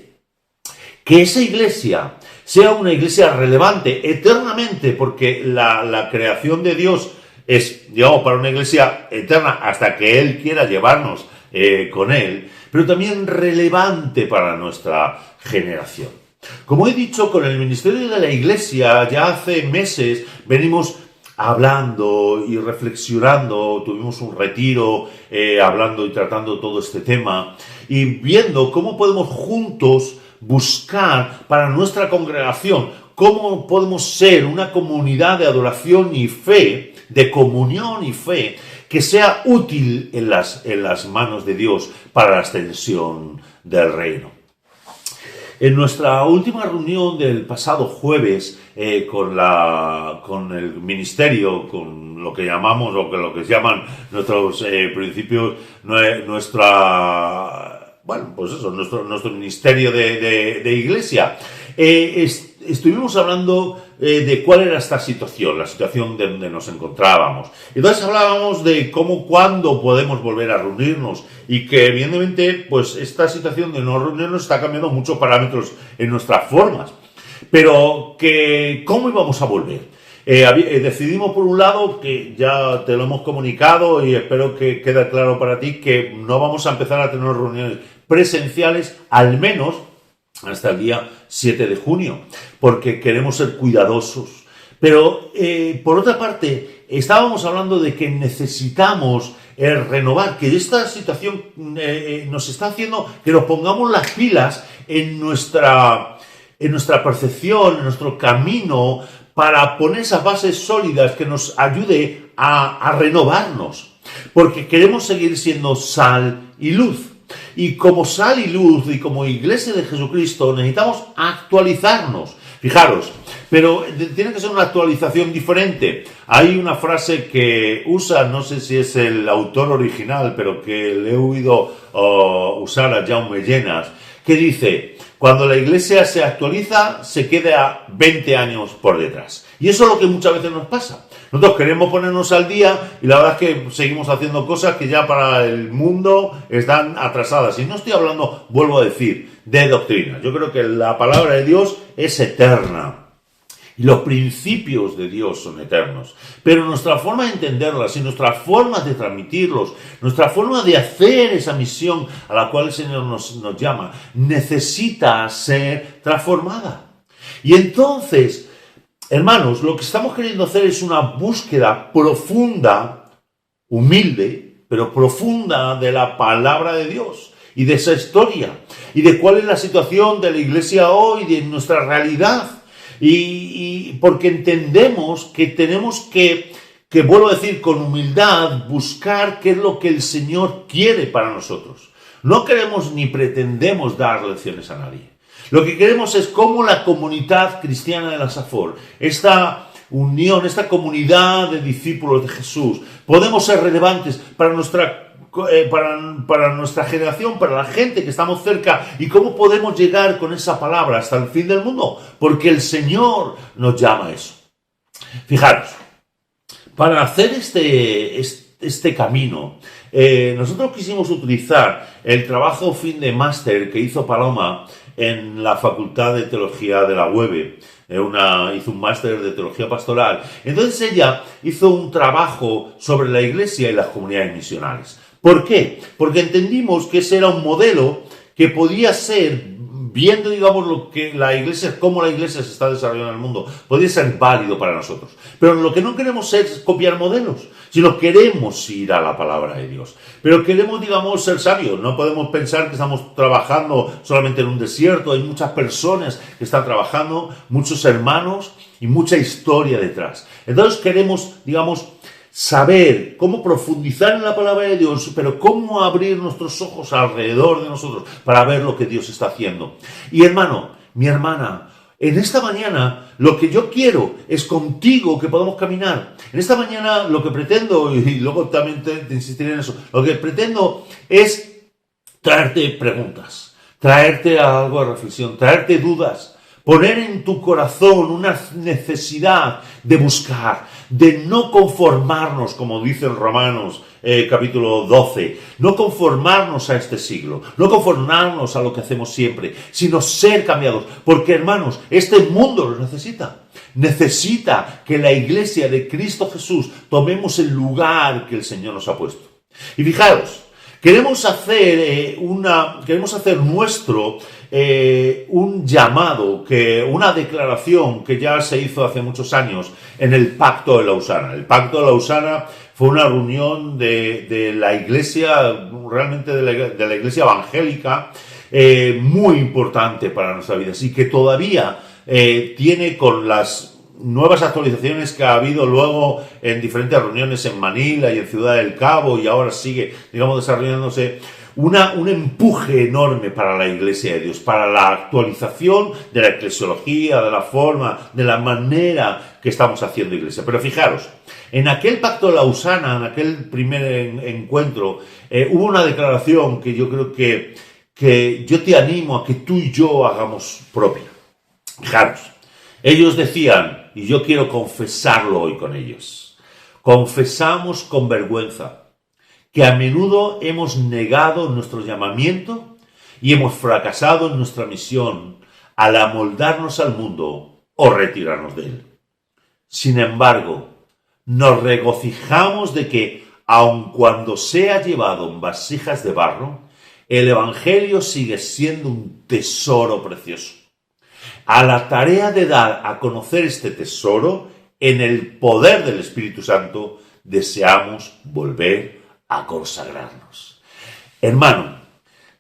que esa iglesia sea una iglesia relevante eternamente, porque la creación de Dios es, digamos, para una iglesia eterna hasta que Él quiera llevarnos con Él, pero también relevante para nuestra generación. Como he dicho, con el ministerio de la iglesia ya hace meses venimos hablando y reflexionando, tuvimos un retiro hablando y tratando todo este tema y viendo cómo podemos juntos buscar para nuestra congregación, cómo podemos ser una comunidad de adoración y fe, de comunión y fe, que sea útil en las manos de Dios para la extensión del reino. En nuestra última reunión del pasado jueves con el ministerio, con lo que llamamos o lo que se llaman nuestros principios, nuestro ministerio de iglesia, estuvimos hablando de cuál era esta situación, la situación donde nos encontrábamos. Entonces hablábamos de cuándo podemos volver a reunirnos y que evidentemente pues esta situación de no reunirnos está cambiando muchos parámetros en nuestras formas. Pero que ¿cómo íbamos a volver? Decidimos por un lado, que ya te lo hemos comunicado y espero que quede claro para ti, que no vamos a empezar a tener reuniones presenciales al menos hasta el día 7 de junio, porque queremos ser cuidadosos. Pero por otra parte, estábamos hablando de que necesitamos renovar, que esta situación nos está haciendo que nos pongamos las pilas en nuestra percepción, en nuestro camino, para poner esas bases sólidas que nos ayude a renovarnos, porque queremos seguir siendo sal y luz. Y como sal y luz y como iglesia de Jesucristo necesitamos actualizarnos. Fijaros, pero tiene que ser una actualización diferente. Hay una frase que usa, no sé si es el autor original, pero que le he oído usar a Jaume Llenas, que dice: cuando la iglesia se actualiza, se queda 20 años por detrás. Y eso es lo que muchas veces nos pasa. Nosotros queremos ponernos al día y la verdad es que seguimos haciendo cosas que ya para el mundo están atrasadas. Y no estoy hablando, vuelvo a decir, de doctrina. Yo creo que la palabra de Dios es eterna. Y los principios de Dios son eternos. Pero nuestra forma de entenderlas y nuestra forma de transmitirlos, nuestra forma de hacer esa misión a la cual el Señor nos llama, necesita ser transformada. Y entonces, hermanos, lo que estamos queriendo hacer es una búsqueda profunda, humilde, pero profunda de la palabra de Dios y de esa historia y de cuál es la situación de la iglesia hoy, de nuestra realidad. Y porque entendemos que tenemos que vuelvo a decir, con humildad, buscar qué es lo que el Señor quiere para nosotros. No queremos ni pretendemos dar lecciones a nadie. Lo que queremos es cómo la comunidad cristiana de la Safor, esta unión, esta comunidad de discípulos de Jesús, podemos ser relevantes para nuestra generación, para la gente que estamos cerca, y cómo podemos llegar con esa palabra hasta el fin del mundo, porque el Señor nos llama a eso. Fijaros, para hacer este camino, nosotros quisimos utilizar el trabajo fin de máster que hizo Paloma en la Facultad de Teología de la UEB. Hizo un máster de Teología Pastoral. Entonces ella hizo un trabajo sobre la Iglesia y las comunidades misionales. ¿Por qué? Porque entendimos que ese era un modelo que podía ser viendo, digamos, lo que la iglesia, cómo la iglesia se está desarrollando en el mundo, podría ser válido para nosotros. Pero lo que no queremos es copiar modelos, sino queremos ir a la palabra de Dios. Pero queremos, digamos, ser sabios. No podemos pensar que estamos trabajando solamente en un desierto. Hay muchas personas que están trabajando, muchos hermanos y mucha historia detrás. Entonces queremos, digamos, saber cómo profundizar en la palabra de Dios, pero cómo abrir nuestros ojos alrededor de nosotros para ver lo que Dios está haciendo. Y hermano, mi hermana, en esta mañana lo que yo quiero es contigo que podamos caminar. En esta mañana lo que pretendo, y luego también te insistiré en eso, lo que pretendo es traerte preguntas, traerte algo de reflexión, traerte dudas, poner en tu corazón una necesidad de buscar, de no conformarnos, como dice en Romanos capítulo 12, no conformarnos a este siglo, no conformarnos a lo que hacemos siempre, sino ser cambiados, porque hermanos, este mundo lo necesita. Necesita que la iglesia de Cristo Jesús tomemos el lugar que el Señor nos ha puesto. Y fijaros, queremos hacer nuestro un llamado, una declaración que ya se hizo hace muchos años en el Pacto de Lausana. El Pacto de Lausana fue una reunión de la iglesia, realmente de la iglesia evangélica, muy importante para nuestra vida, y que todavía tiene, con las nuevas actualizaciones que ha habido luego en diferentes reuniones en Manila y en Ciudad del Cabo, y ahora sigue, digamos, desarrollándose un empuje enorme para la Iglesia de Dios, para la actualización de la eclesiología, de la forma, de la manera que estamos haciendo iglesia. Pero fijaros, en aquel Pacto de Lausana, en aquel primer encuentro, hubo una declaración que yo creo que yo te animo a que tú y yo hagamos propia. Fijaros, ellos decían, y yo quiero confesarlo hoy con ellos, confesamos con vergüenza que a menudo hemos negado nuestro llamamiento y hemos fracasado en nuestra misión al amoldarnos al mundo o retirarnos de él. Sin embargo, nos regocijamos de que, aun cuando sea llevado en vasijas de barro, el Evangelio sigue siendo un tesoro precioso. A la tarea de dar a conocer este tesoro, en el poder del Espíritu Santo, deseamos volver a consagrarnos. Hermano,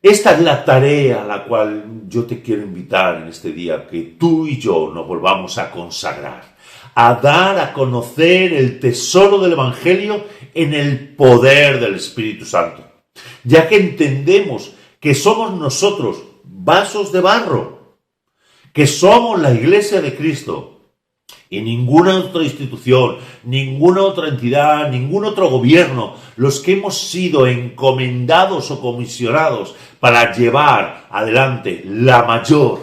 esta es la tarea a la cual yo te quiero invitar en este día, que tú y yo nos volvamos a consagrar, a dar a conocer el tesoro del Evangelio en el poder del Espíritu Santo, ya que entendemos que somos nosotros vasos de barro, que somos la Iglesia de Cristo, y ninguna otra institución, ninguna otra entidad, ningún otro gobierno, los que hemos sido encomendados o comisionados para llevar adelante la mayor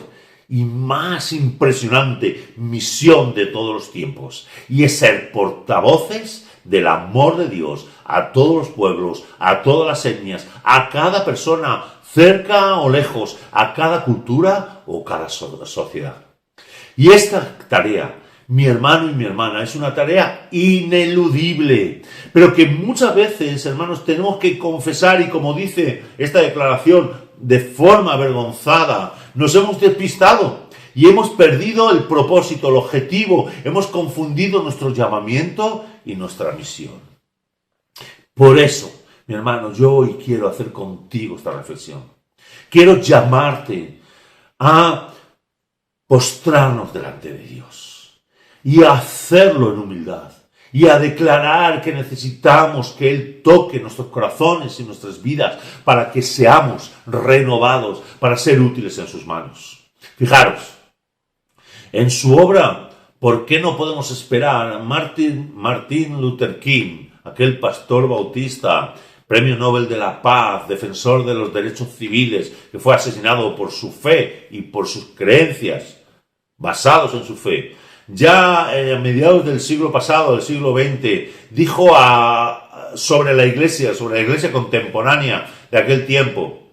y más impresionante misión de todos los tiempos, y es ser portavoces del amor de Dios a todos los pueblos, a todas las etnias, a cada persona, cerca o lejos, a cada cultura o cada sociedad. Y esta tarea, mi hermano y mi hermana, es una tarea ineludible, pero que muchas veces, hermanos, tenemos que confesar, y como dice esta declaración, de forma avergonzada, nos hemos despistado y hemos perdido el propósito, el objetivo, hemos confundido nuestro llamamiento y nuestra misión. Por eso, mi hermano, yo hoy quiero hacer contigo esta reflexión. Quiero llamarte a postrarnos delante de Dios y a hacerlo en humildad, y a declarar que necesitamos que Él toque nuestros corazones y nuestras vidas para que seamos renovados, para ser útiles en sus manos. Fijaros, en su obra, ¿por qué no podemos esperar? Martin Luther King, aquel pastor bautista, Premio Nobel de la Paz, defensor de los derechos civiles, que fue asesinado por su fe y por sus creencias, basados en su fe, ya a mediados del siglo pasado, del siglo XX, dijo sobre la iglesia contemporánea de aquel tiempo,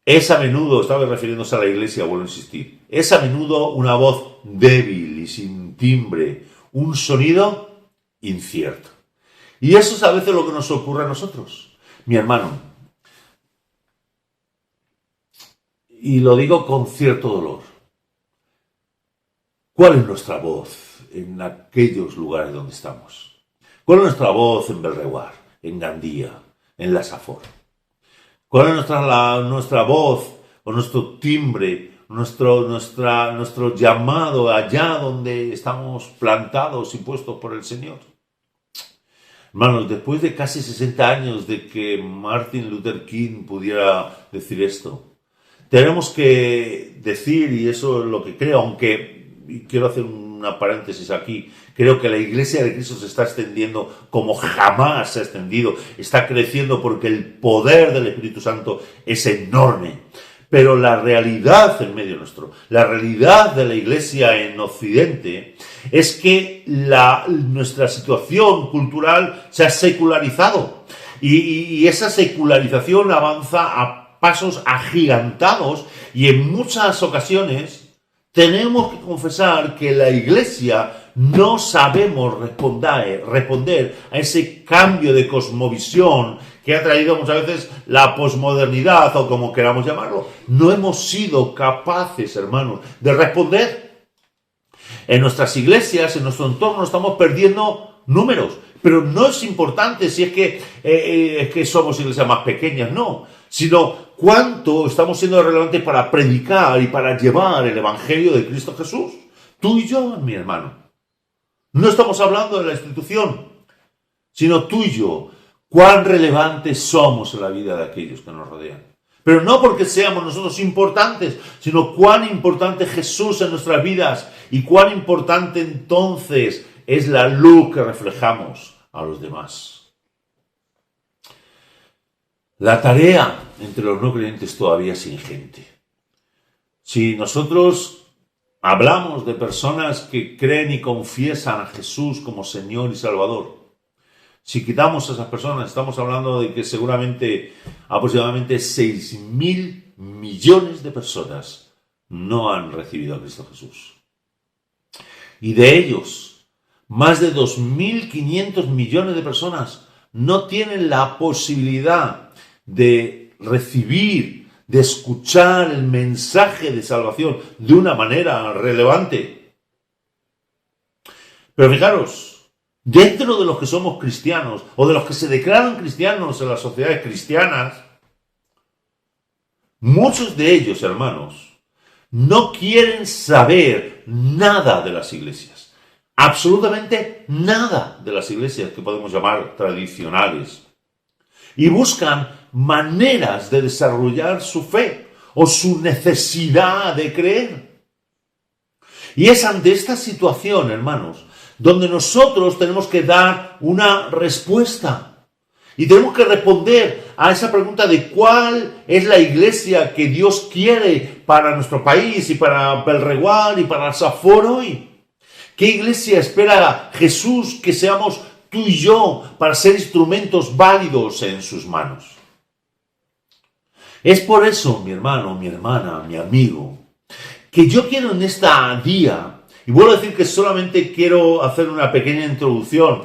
es a menudo, estaba refiriéndose a la iglesia, vuelvo a insistir, es a menudo una voz débil y sin timbre, un sonido incierto. Y eso es a veces lo que nos ocurre a nosotros, mi hermano. Y lo digo con cierto dolor. ¿Cuál es nuestra voz en aquellos lugares donde estamos? ¿Cuál es nuestra voz en Belreguard, en Gandía, en La Safor? ¿Cuál es nuestra voz o nuestro timbre, nuestro llamado allá donde estamos plantados y puestos por el Señor? Hermanos, después de casi 60 años de que Martin Luther King pudiera decir esto, tenemos que decir, y eso es lo que creo, aunque quiero hacer una paréntesis aquí, creo que la Iglesia de Cristo se está extendiendo como jamás se ha extendido, está creciendo porque el poder del Espíritu Santo es enorme. Pero la realidad en medio nuestro, la realidad de la Iglesia en Occidente, es que nuestra situación cultural se ha secularizado. Y esa secularización avanza a pasos agigantados y en muchas ocasiones tenemos que confesar que la Iglesia no sabemos responder a ese cambio de cosmovisión que ha traído muchas veces la posmodernidad o como queramos llamarlo. No hemos sido capaces, hermanos, de responder. En nuestras iglesias, en nuestro entorno, estamos perdiendo números. Pero no es importante si es que somos iglesias más pequeñas, no. Sino cuánto estamos siendo relevantes para predicar y para llevar el Evangelio de Cristo Jesús. Tú y yo, mi hermano. No estamos hablando de la institución, sino tú y yo. Cuán relevantes somos en la vida de aquellos que nos rodean. Pero no porque seamos nosotros importantes, sino cuán importante es Jesús en nuestras vidas y cuán importante entonces es la luz que reflejamos a los demás. La tarea entre los no creyentes todavía es ingente. Si nosotros hablamos de personas que creen y confiesan a Jesús como Señor y Salvador, si quitamos a esas personas, estamos hablando de que seguramente aproximadamente 6.000 millones de personas no han recibido a Cristo Jesús. Y de ellos, más de 2.500 millones de personas no tienen la posibilidad de recibir, de escuchar el mensaje de salvación de una manera relevante. Pero fijaros, dentro de los que somos cristianos, o de los que se declaran cristianos en las sociedades cristianas, muchos de ellos, hermanos, no quieren saber nada de las iglesias. Absolutamente nada de las iglesias que podemos llamar tradicionales. Y buscan maneras de desarrollar su fe, o su necesidad de creer. Y es ante esta situación, hermanos, donde nosotros tenemos que dar una respuesta. Y tenemos que responder a esa pregunta de cuál es la iglesia que Dios quiere para nuestro país y para Belreguard y para Safor hoy. ¿Qué iglesia espera Jesús que seamos tú y yo para ser instrumentos válidos en sus manos? Es por eso, mi hermano, mi hermana, mi amigo, que yo quiero en esta día, y vuelvo a decir que solamente quiero hacer una pequeña introducción,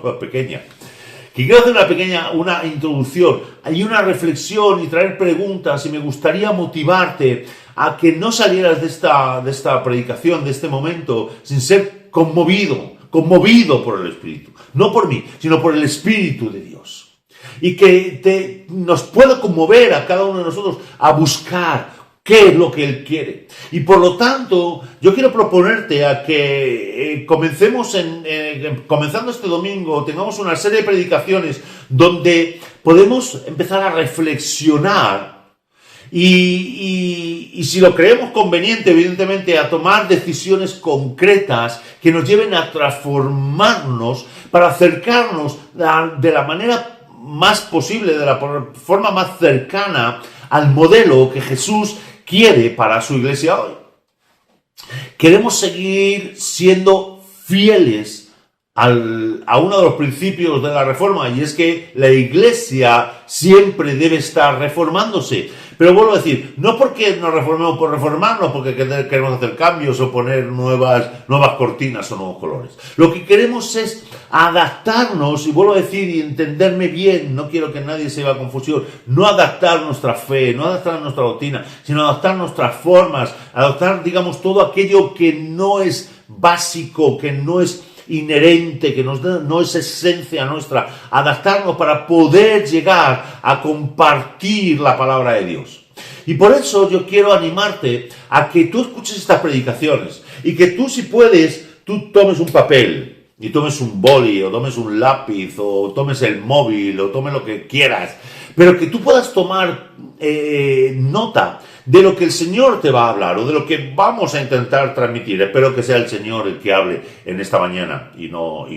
una introducción y una reflexión y traer preguntas, y me gustaría motivarte a que no salieras de esta predicación, de este momento, sin ser conmovido por el Espíritu. No por mí, sino por el Espíritu de Dios. Y que nos pueda conmover a cada uno de nosotros a buscar qué es lo que Él quiere. Y por lo tanto, yo quiero proponerte a que comenzando este domingo, tengamos una serie de predicaciones donde podemos empezar a reflexionar y si lo creemos conveniente, evidentemente, a tomar decisiones concretas que nos lleven a transformarnos para acercarnos de la manera más posible, de la forma más cercana al modelo que Jesús quiere para su iglesia hoy. Queremos seguir siendo fieles a uno de los principios de la reforma, y es que la iglesia siempre debe estar reformándose. Pero vuelvo a decir, no porque nos reformemos por reformarnos, porque queremos hacer cambios o poner nuevas cortinas o nuevos colores. Lo que queremos es adaptarnos, y vuelvo a decir, y entenderme bien, no quiero que nadie se lleve a confusión, no adaptar nuestra fe, no adaptar nuestra doctrina, sino adaptar nuestras formas, adaptar, digamos, todo aquello que no es básico, que no es inherente, que no es esencia nuestra, adaptarnos para poder llegar a compartir la palabra de Dios. Y por eso yo quiero animarte a que tú escuches estas predicaciones y que tú, si puedes, tú tomes un papel y tomes un boli o tomes un lápiz o tomes el móvil o tomes lo que quieras, pero que tú puedas tomar nota de lo que el Señor te va a hablar o de lo que vamos a intentar transmitir. Espero que sea el Señor el que hable en esta mañana y no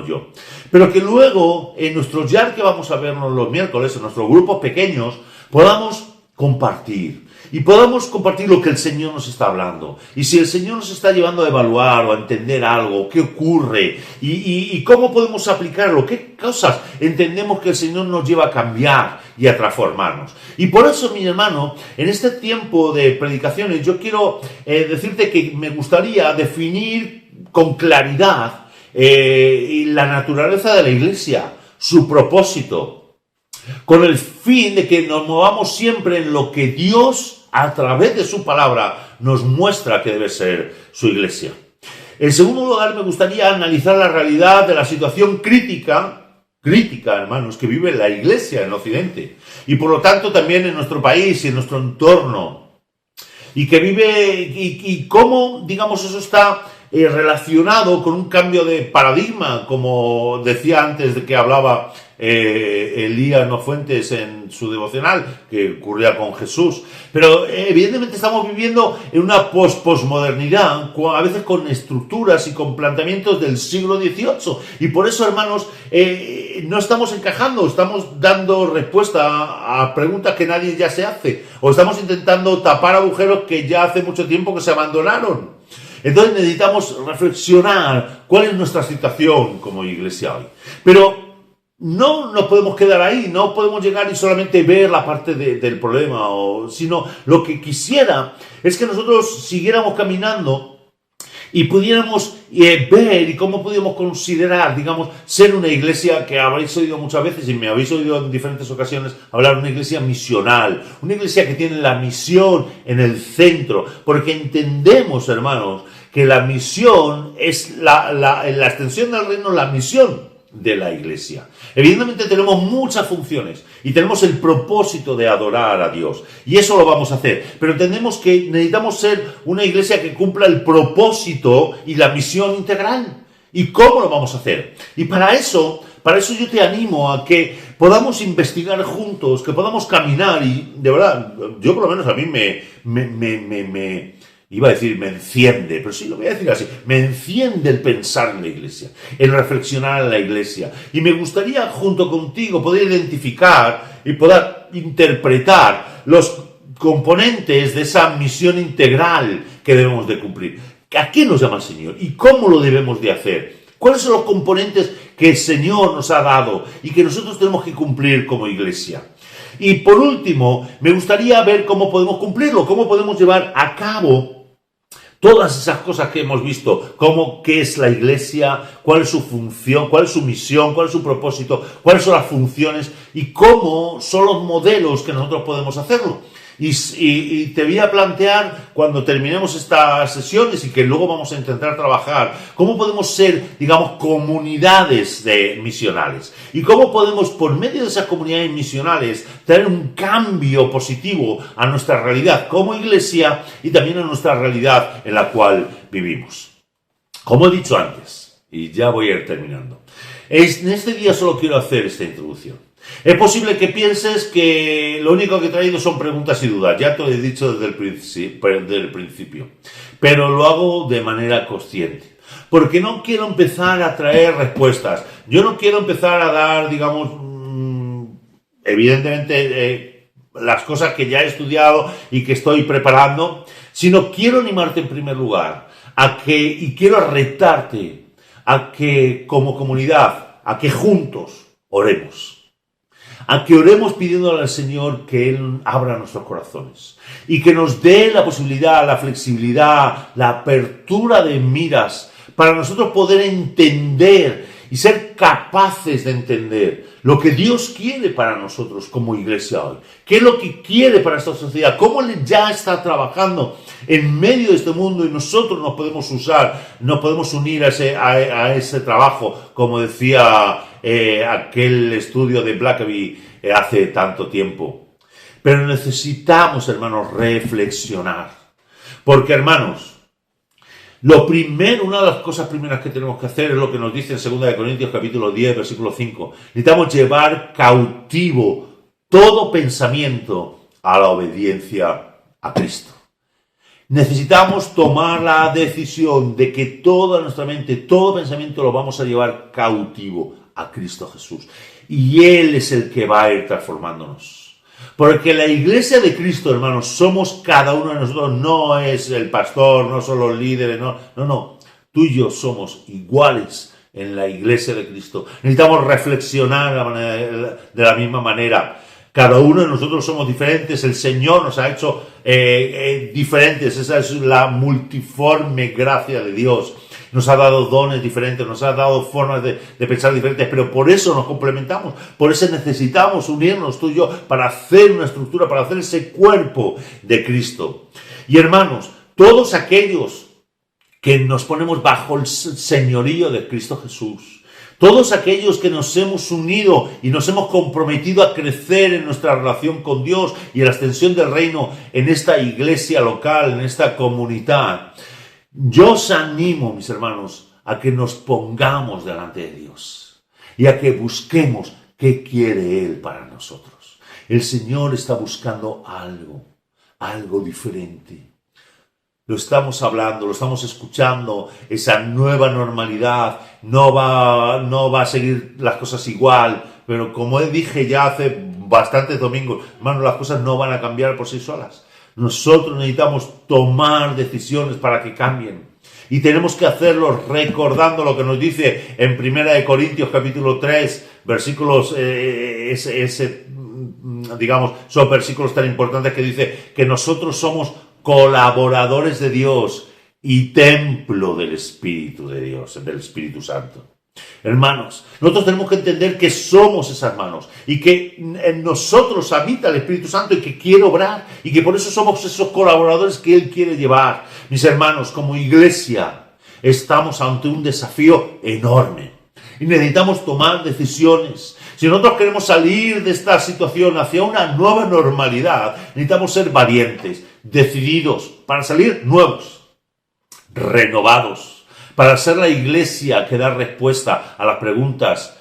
yo. Pero que luego, en nuestros yard que vamos a vernos los miércoles, en nuestros grupos pequeños, podamos compartir. Y podamos compartir lo que el Señor nos está hablando. Y si el Señor nos está llevando a evaluar o a entender algo, qué ocurre y cómo podemos aplicarlo, qué cosas entendemos que el Señor nos lleva a cambiar y a transformarnos. Y por eso, mi hermano, en este tiempo de predicaciones, yo quiero decirte que me gustaría definir con claridad la naturaleza de la iglesia, su propósito, con el fin de que nos movamos siempre en lo que Dios, a través de su palabra, nos muestra que debe ser su iglesia. En segundo lugar, me gustaría analizar la realidad de la situación crítica, hermanos, que vive la iglesia en Occidente, y por lo tanto también en nuestro país y en nuestro entorno, y que vive, y cómo, digamos, eso está relacionado con un cambio de paradigma, como decía antes de que hablaba Elías Nofuentes en su devocional, que ocurría con Jesús. Pero evidentemente estamos viviendo en una posmodernidad, a veces con estructuras y con planteamientos del siglo XVIII, y por eso, hermanos, no estamos encajando, estamos dando respuesta a preguntas que nadie ya se hace, o estamos intentando tapar agujeros que ya hace mucho tiempo que se abandonaron. Entonces necesitamos reflexionar cuál es nuestra situación como iglesia hoy. Pero no nos podemos quedar ahí, no podemos llegar y solamente ver la parte del problema, sino lo que quisiera es que nosotros siguiéramos caminando y pudiéramos ver y cómo pudiéramos considerar, digamos, ser una iglesia que habréis oído muchas veces y me habéis oído en diferentes ocasiones hablar, una iglesia misional, una iglesia que tiene la misión en el centro, porque entendemos, hermanos, que la misión es en la extensión del reino, la misión de la iglesia. Evidentemente tenemos muchas funciones y tenemos el propósito de adorar a Dios, y eso lo vamos a hacer, pero entendemos que necesitamos ser una iglesia que cumpla el propósito y la misión integral. ¿Y cómo lo vamos a hacer? Y para eso yo te animo a que podamos investigar juntos, que podamos caminar, y de verdad, yo por lo menos a mí iba a decir me enciende, pero sí lo voy a decir así, me enciende el pensar en la iglesia, el reflexionar en la iglesia, y me gustaría junto contigo poder identificar y poder interpretar los componentes de esa misión integral que debemos de cumplir. ¿A qué nos llama el Señor? ¿Y cómo lo debemos de hacer? ¿Cuáles son los componentes que el Señor nos ha dado y que nosotros tenemos que cumplir como iglesia? Y por último, me gustaría ver cómo podemos cumplirlo, cómo podemos llevar a cabo todas esas cosas que hemos visto, qué es la iglesia, cuál es su función, cuál es su misión, cuál es su propósito, cuáles son las funciones y cómo son los modelos que nosotros podemos hacerlo. Y te voy a plantear, cuando terminemos estas sesiones y que luego vamos a intentar trabajar, cómo podemos ser, digamos, comunidades misionales. Y cómo podemos, por medio de esas comunidades misionales, traer un cambio positivo a nuestra realidad como iglesia y también a nuestra realidad en la cual vivimos. Como he dicho antes, y ya voy a ir terminando, en este día solo quiero hacer esta introducción. Es posible que pienses que lo único que he traído son preguntas y dudas, ya te lo he dicho desde el principio, pero lo hago de manera consciente, porque no quiero empezar a traer respuestas, yo no quiero empezar a dar, digamos, evidentemente las cosas que ya he estudiado y que estoy preparando, sino quiero animarte en primer lugar y quiero retarte a que como comunidad, a que juntos oremos. a que oremos pidiéndole al Señor que Él abra nuestros corazones y que nos dé la posibilidad, la flexibilidad, la apertura de miras para nosotros poder entender y ser capaces de entender lo que Dios quiere para nosotros como iglesia hoy. ¿Qué es lo que quiere para esta sociedad? ¿Cómo Él ya está trabajando en medio de este mundo y nosotros nos podemos usar, nos podemos unir a ese trabajo, como decía aquel estudio de Blackaby hace tanto tiempo? Pero necesitamos, hermanos, reflexionar. Porque, hermanos, lo primero, una de las cosas primeras que tenemos que hacer es lo que nos dice en 2 Corintios capítulo 10, versículo 5. Necesitamos llevar cautivo todo pensamiento a la obediencia a Cristo. Necesitamos tomar la decisión de que toda nuestra mente, todo pensamiento lo vamos a llevar cautivo a Cristo Jesús. Y Él es el que va a ir transformándonos. Porque la iglesia de Cristo, hermanos, somos cada uno de nosotros. No es el pastor, no son los líderes, no. Tú y yo somos iguales en la iglesia de Cristo. Necesitamos reflexionar de la misma manera. Cada uno de nosotros somos diferentes. El Señor nos ha hecho diferentes. Esa es la multiforme gracia de Dios. Nos ha dado dones diferentes, nos ha dado formas de pensar diferentes, pero por eso nos complementamos. Por eso necesitamos unirnos tú y yo para hacer una estructura, para hacer ese cuerpo de Cristo. Y hermanos, todos aquellos que nos ponemos bajo el señorío de Cristo Jesús, todos aquellos que nos hemos unido y nos hemos comprometido a crecer en nuestra relación con Dios y en la extensión del reino en esta iglesia local, en esta comunidad, yo os animo, mis hermanos, a que nos pongamos delante de Dios y a que busquemos qué quiere Él para nosotros. El Señor está buscando algo diferente. Lo estamos hablando, lo estamos escuchando, esa nueva normalidad no va a seguir las cosas igual, pero como dije ya hace bastantes domingos, hermanos, las cosas no van a cambiar por sí solas. Nosotros necesitamos tomar decisiones para que cambien. Y tenemos que hacerlo recordando lo que nos dice en 1 Corintios capítulo 3, versículos, son versículos tan importantes que dice que nosotros somos colaboradores de Dios y templo del Espíritu de Dios, del Espíritu Santo. Hermanos, nosotros tenemos que entender que somos esas manos y que en nosotros habita el Espíritu Santo y que quiere obrar y que por eso somos esos colaboradores que Él quiere llevar. Mis hermanos, como iglesia estamos ante un desafío enorme y necesitamos tomar decisiones. Si nosotros queremos salir de esta situación hacia una nueva normalidad, necesitamos ser valientes, decididos, para salir nuevos, renovados, para ser la iglesia que da respuesta a las preguntas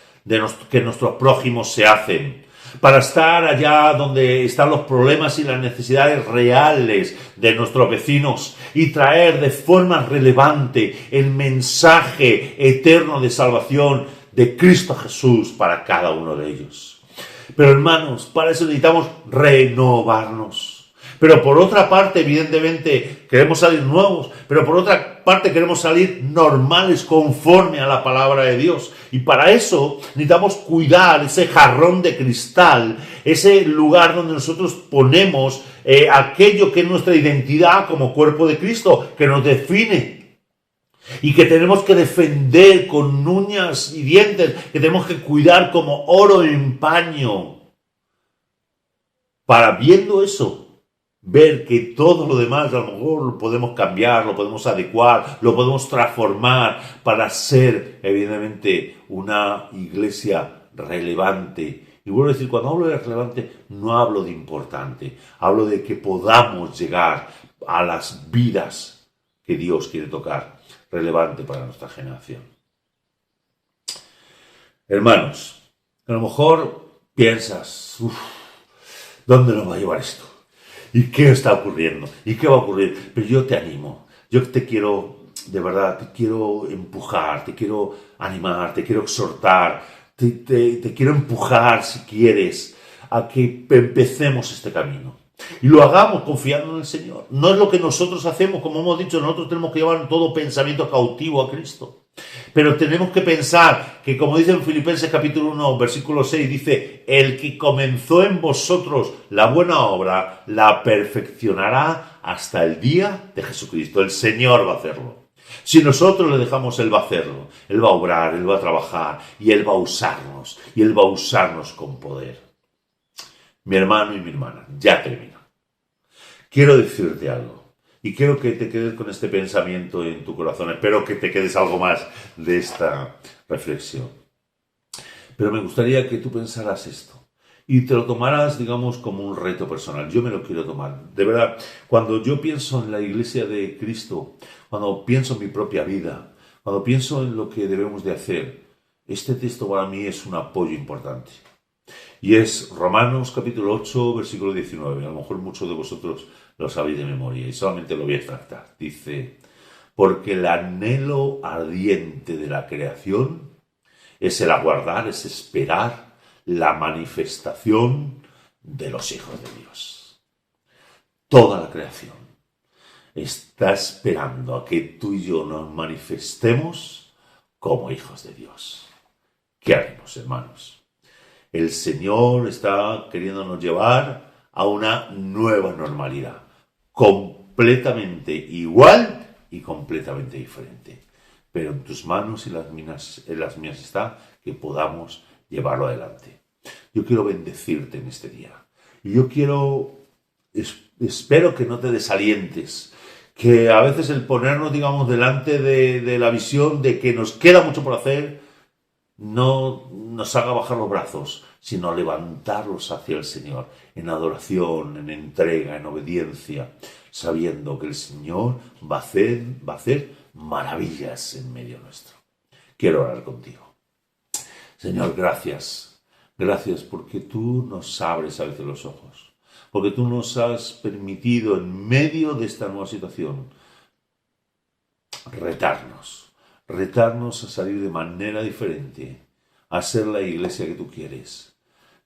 que nuestros prójimos se hacen, para estar allá donde están los problemas y las necesidades reales de nuestros vecinos y traer de forma relevante el mensaje eterno de salvación de Cristo Jesús para cada uno de ellos. Pero hermanos, para eso necesitamos renovarnos. Pero por otra parte, evidentemente, queremos salir nuevos, pero por otra parte queremos salir normales conforme a la palabra de Dios. Y para eso necesitamos cuidar ese jarrón de cristal, ese lugar donde nosotros ponemos aquello que es nuestra identidad como cuerpo de Cristo, que nos define. Y que tenemos que defender con uñas y dientes, que tenemos que cuidar como oro en paño. Para viendo eso, ver que todo lo demás a lo mejor lo podemos cambiar, lo podemos adecuar, lo podemos transformar para ser evidentemente una iglesia relevante. Y vuelvo a decir, cuando hablo de relevante no hablo de importante, hablo de que podamos llegar a las vidas que Dios quiere tocar, relevante para nuestra generación. Hermanos, a lo mejor piensas, ¿dónde nos va a llevar esto? ¿Y qué está ocurriendo? ¿Y qué va a ocurrir? Pero yo te animo, yo te quiero, de verdad, te quiero empujar, te quiero animar, te quiero exhortar, te quiero empujar, si quieres, a que empecemos este camino. Y lo hagamos confiando en el Señor. No es lo que nosotros hacemos, como hemos dicho, nosotros tenemos que llevar todo pensamiento cautivo a Cristo. Pero tenemos que pensar que, como dice en Filipenses capítulo 1, versículo 6, dice, el que comenzó en vosotros la buena obra, la perfeccionará hasta el día de Jesucristo. El Señor va a hacerlo. Si nosotros le dejamos, Él va a hacerlo. Él va a obrar, Él va a trabajar y Él va a usarnos. Y Él va a usarnos con poder. Mi hermano y mi hermana, ya termino. Quiero decirte algo. Y quiero que te quedes con este pensamiento en tu corazón. Espero que te quedes algo más de esta reflexión. Pero me gustaría que tú pensaras esto. Y te lo tomaras, digamos, como un reto personal. Yo me lo quiero tomar. De verdad, cuando yo pienso en la Iglesia de Cristo, cuando pienso en mi propia vida, cuando pienso en lo que debemos de hacer, este texto para mí es un apoyo importante. Y es Romanos capítulo 8, versículo 19. A lo mejor muchos de vosotros lo sabéis de memoria y solamente lo voy a extractar. Dice, porque el anhelo ardiente de la creación es el aguardar, es esperar la manifestación de los hijos de Dios. Toda la creación está esperando a que tú y yo nos manifestemos como hijos de Dios. ¿Qué haremos, hermanos? El Señor está queriéndonos llevar a una nueva normalidad, completamente igual y completamente diferente. Pero en tus manos y en las mías está que podamos llevarlo adelante. Yo quiero bendecirte en este día. Y yo espero que no te desalientes, que a veces el ponernos, digamos, delante de la visión de que nos queda mucho por hacer, no nos haga bajar los brazos, sino levantarlos hacia el Señor, en adoración, en entrega, en obediencia, sabiendo que el Señor va a hacer maravillas en medio nuestro. Quiero orar contigo. Señor, gracias. Gracias porque tú nos abres a veces los ojos, porque tú nos has permitido en medio de esta nueva situación retarnos a salir de manera diferente, a ser la iglesia que tú quieres.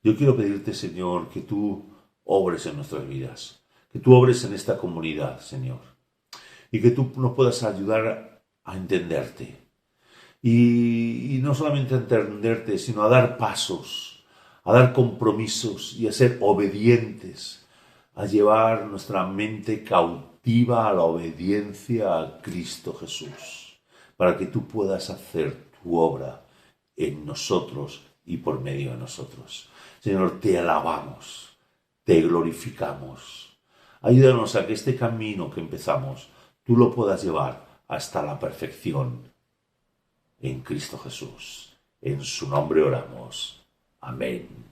Yo quiero pedirte, Señor, que tú obres en nuestras vidas, que tú obres en esta comunidad, Señor, y que tú nos puedas ayudar a entenderte. Y no solamente a entenderte, sino a dar pasos, a dar compromisos y a ser obedientes, a llevar nuestra mente cautiva a la obediencia a Cristo Jesús, para que tú puedas hacer tu obra en nosotros y por medio de nosotros. Señor, te alabamos, te glorificamos. Ayúdanos a que este camino que empezamos, tú lo puedas llevar hasta la perfección en Cristo Jesús. En su nombre oramos. Amén.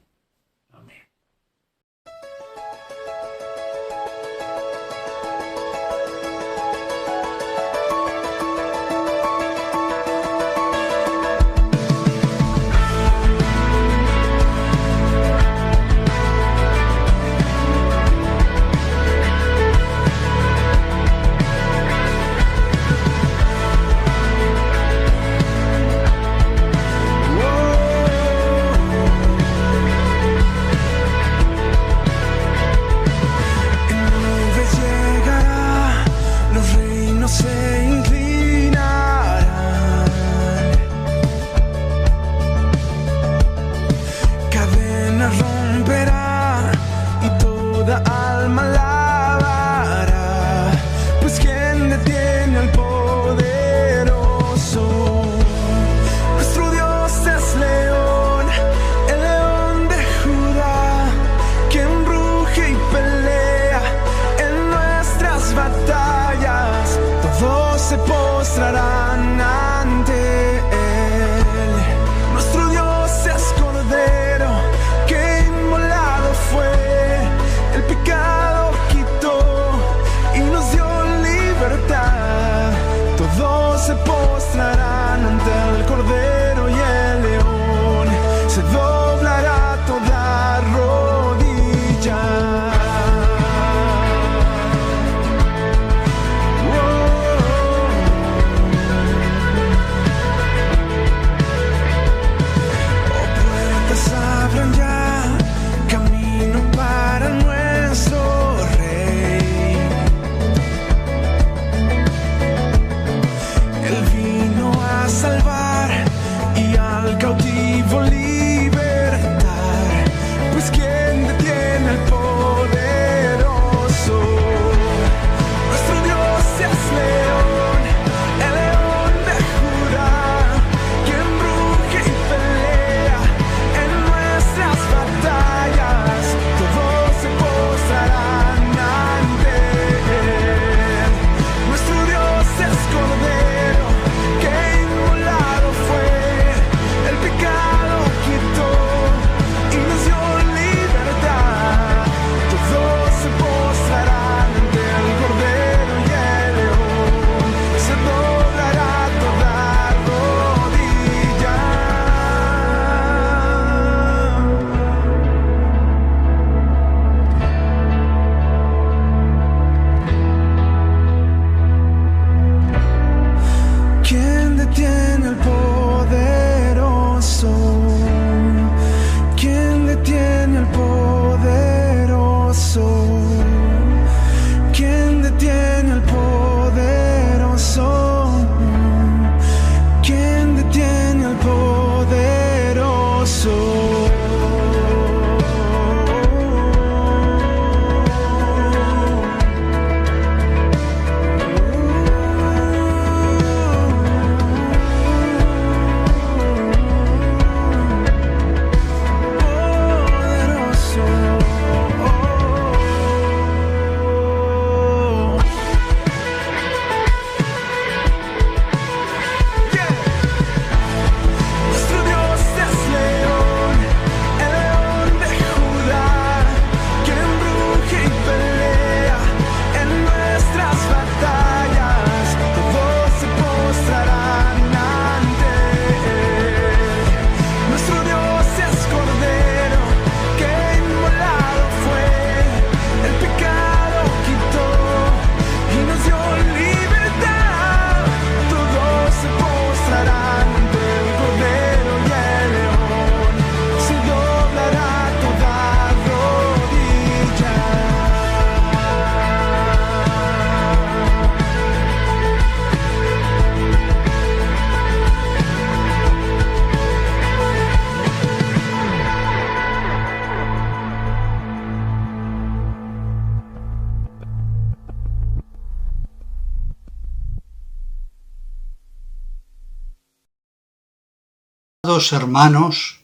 Queridos hermanos,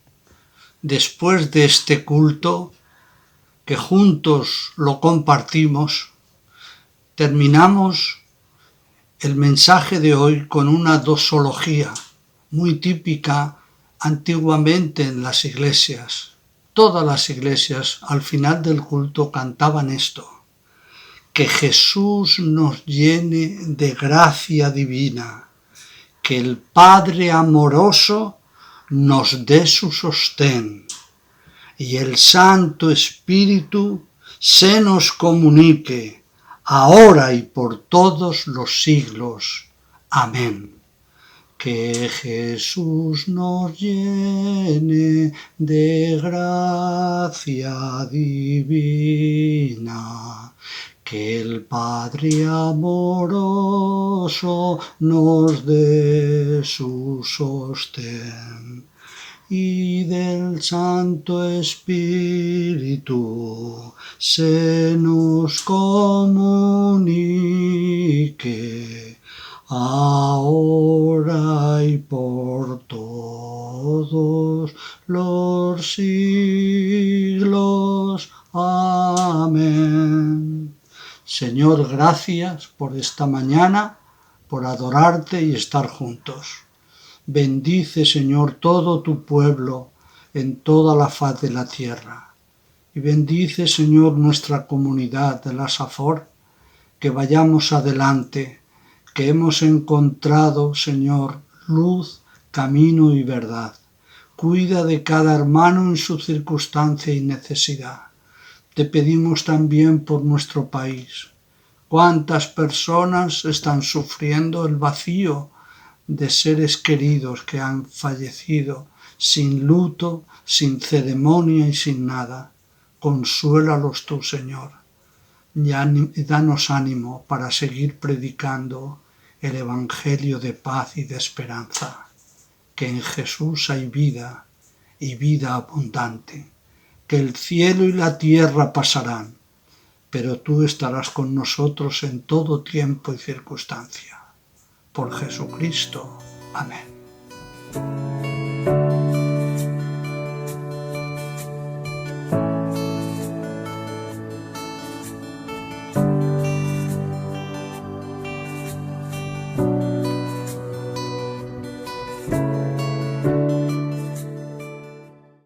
después de este culto, que juntos lo compartimos, terminamos el mensaje de hoy con una doxología muy típica antiguamente en las iglesias. Todas las iglesias al final del culto cantaban esto: que Jesús nos llene de gracia divina, que el Padre amoroso nos dé su sostén y el Santo Espíritu se nos comunique ahora y por todos los siglos. Amén. Que Jesús nos llene de gracia divina, que el Padre amoroso nos dé su sostén y del Santo Espíritu se nos comunique ahora y por todos los siglos. Amén. Señor, gracias por esta mañana, por adorarte y estar juntos. Bendice, Señor, todo tu pueblo en toda la faz de la tierra. Y bendice, Señor, nuestra comunidad de la Safor, que vayamos adelante, que hemos encontrado, Señor, luz, camino y verdad. Cuida de cada hermano en su circunstancia y necesidad. Te pedimos también por nuestro país. ¿Cuántas personas están sufriendo el vacío de seres queridos que han fallecido sin luto, sin ceremonia y sin nada? Consuélalos tú, Señor, y danos ánimo para seguir predicando el Evangelio de paz y de esperanza, que en Jesús hay vida y vida abundante, que el cielo y la tierra pasarán, pero tú estarás con nosotros en todo tiempo y circunstancia. Por Jesucristo. Amén.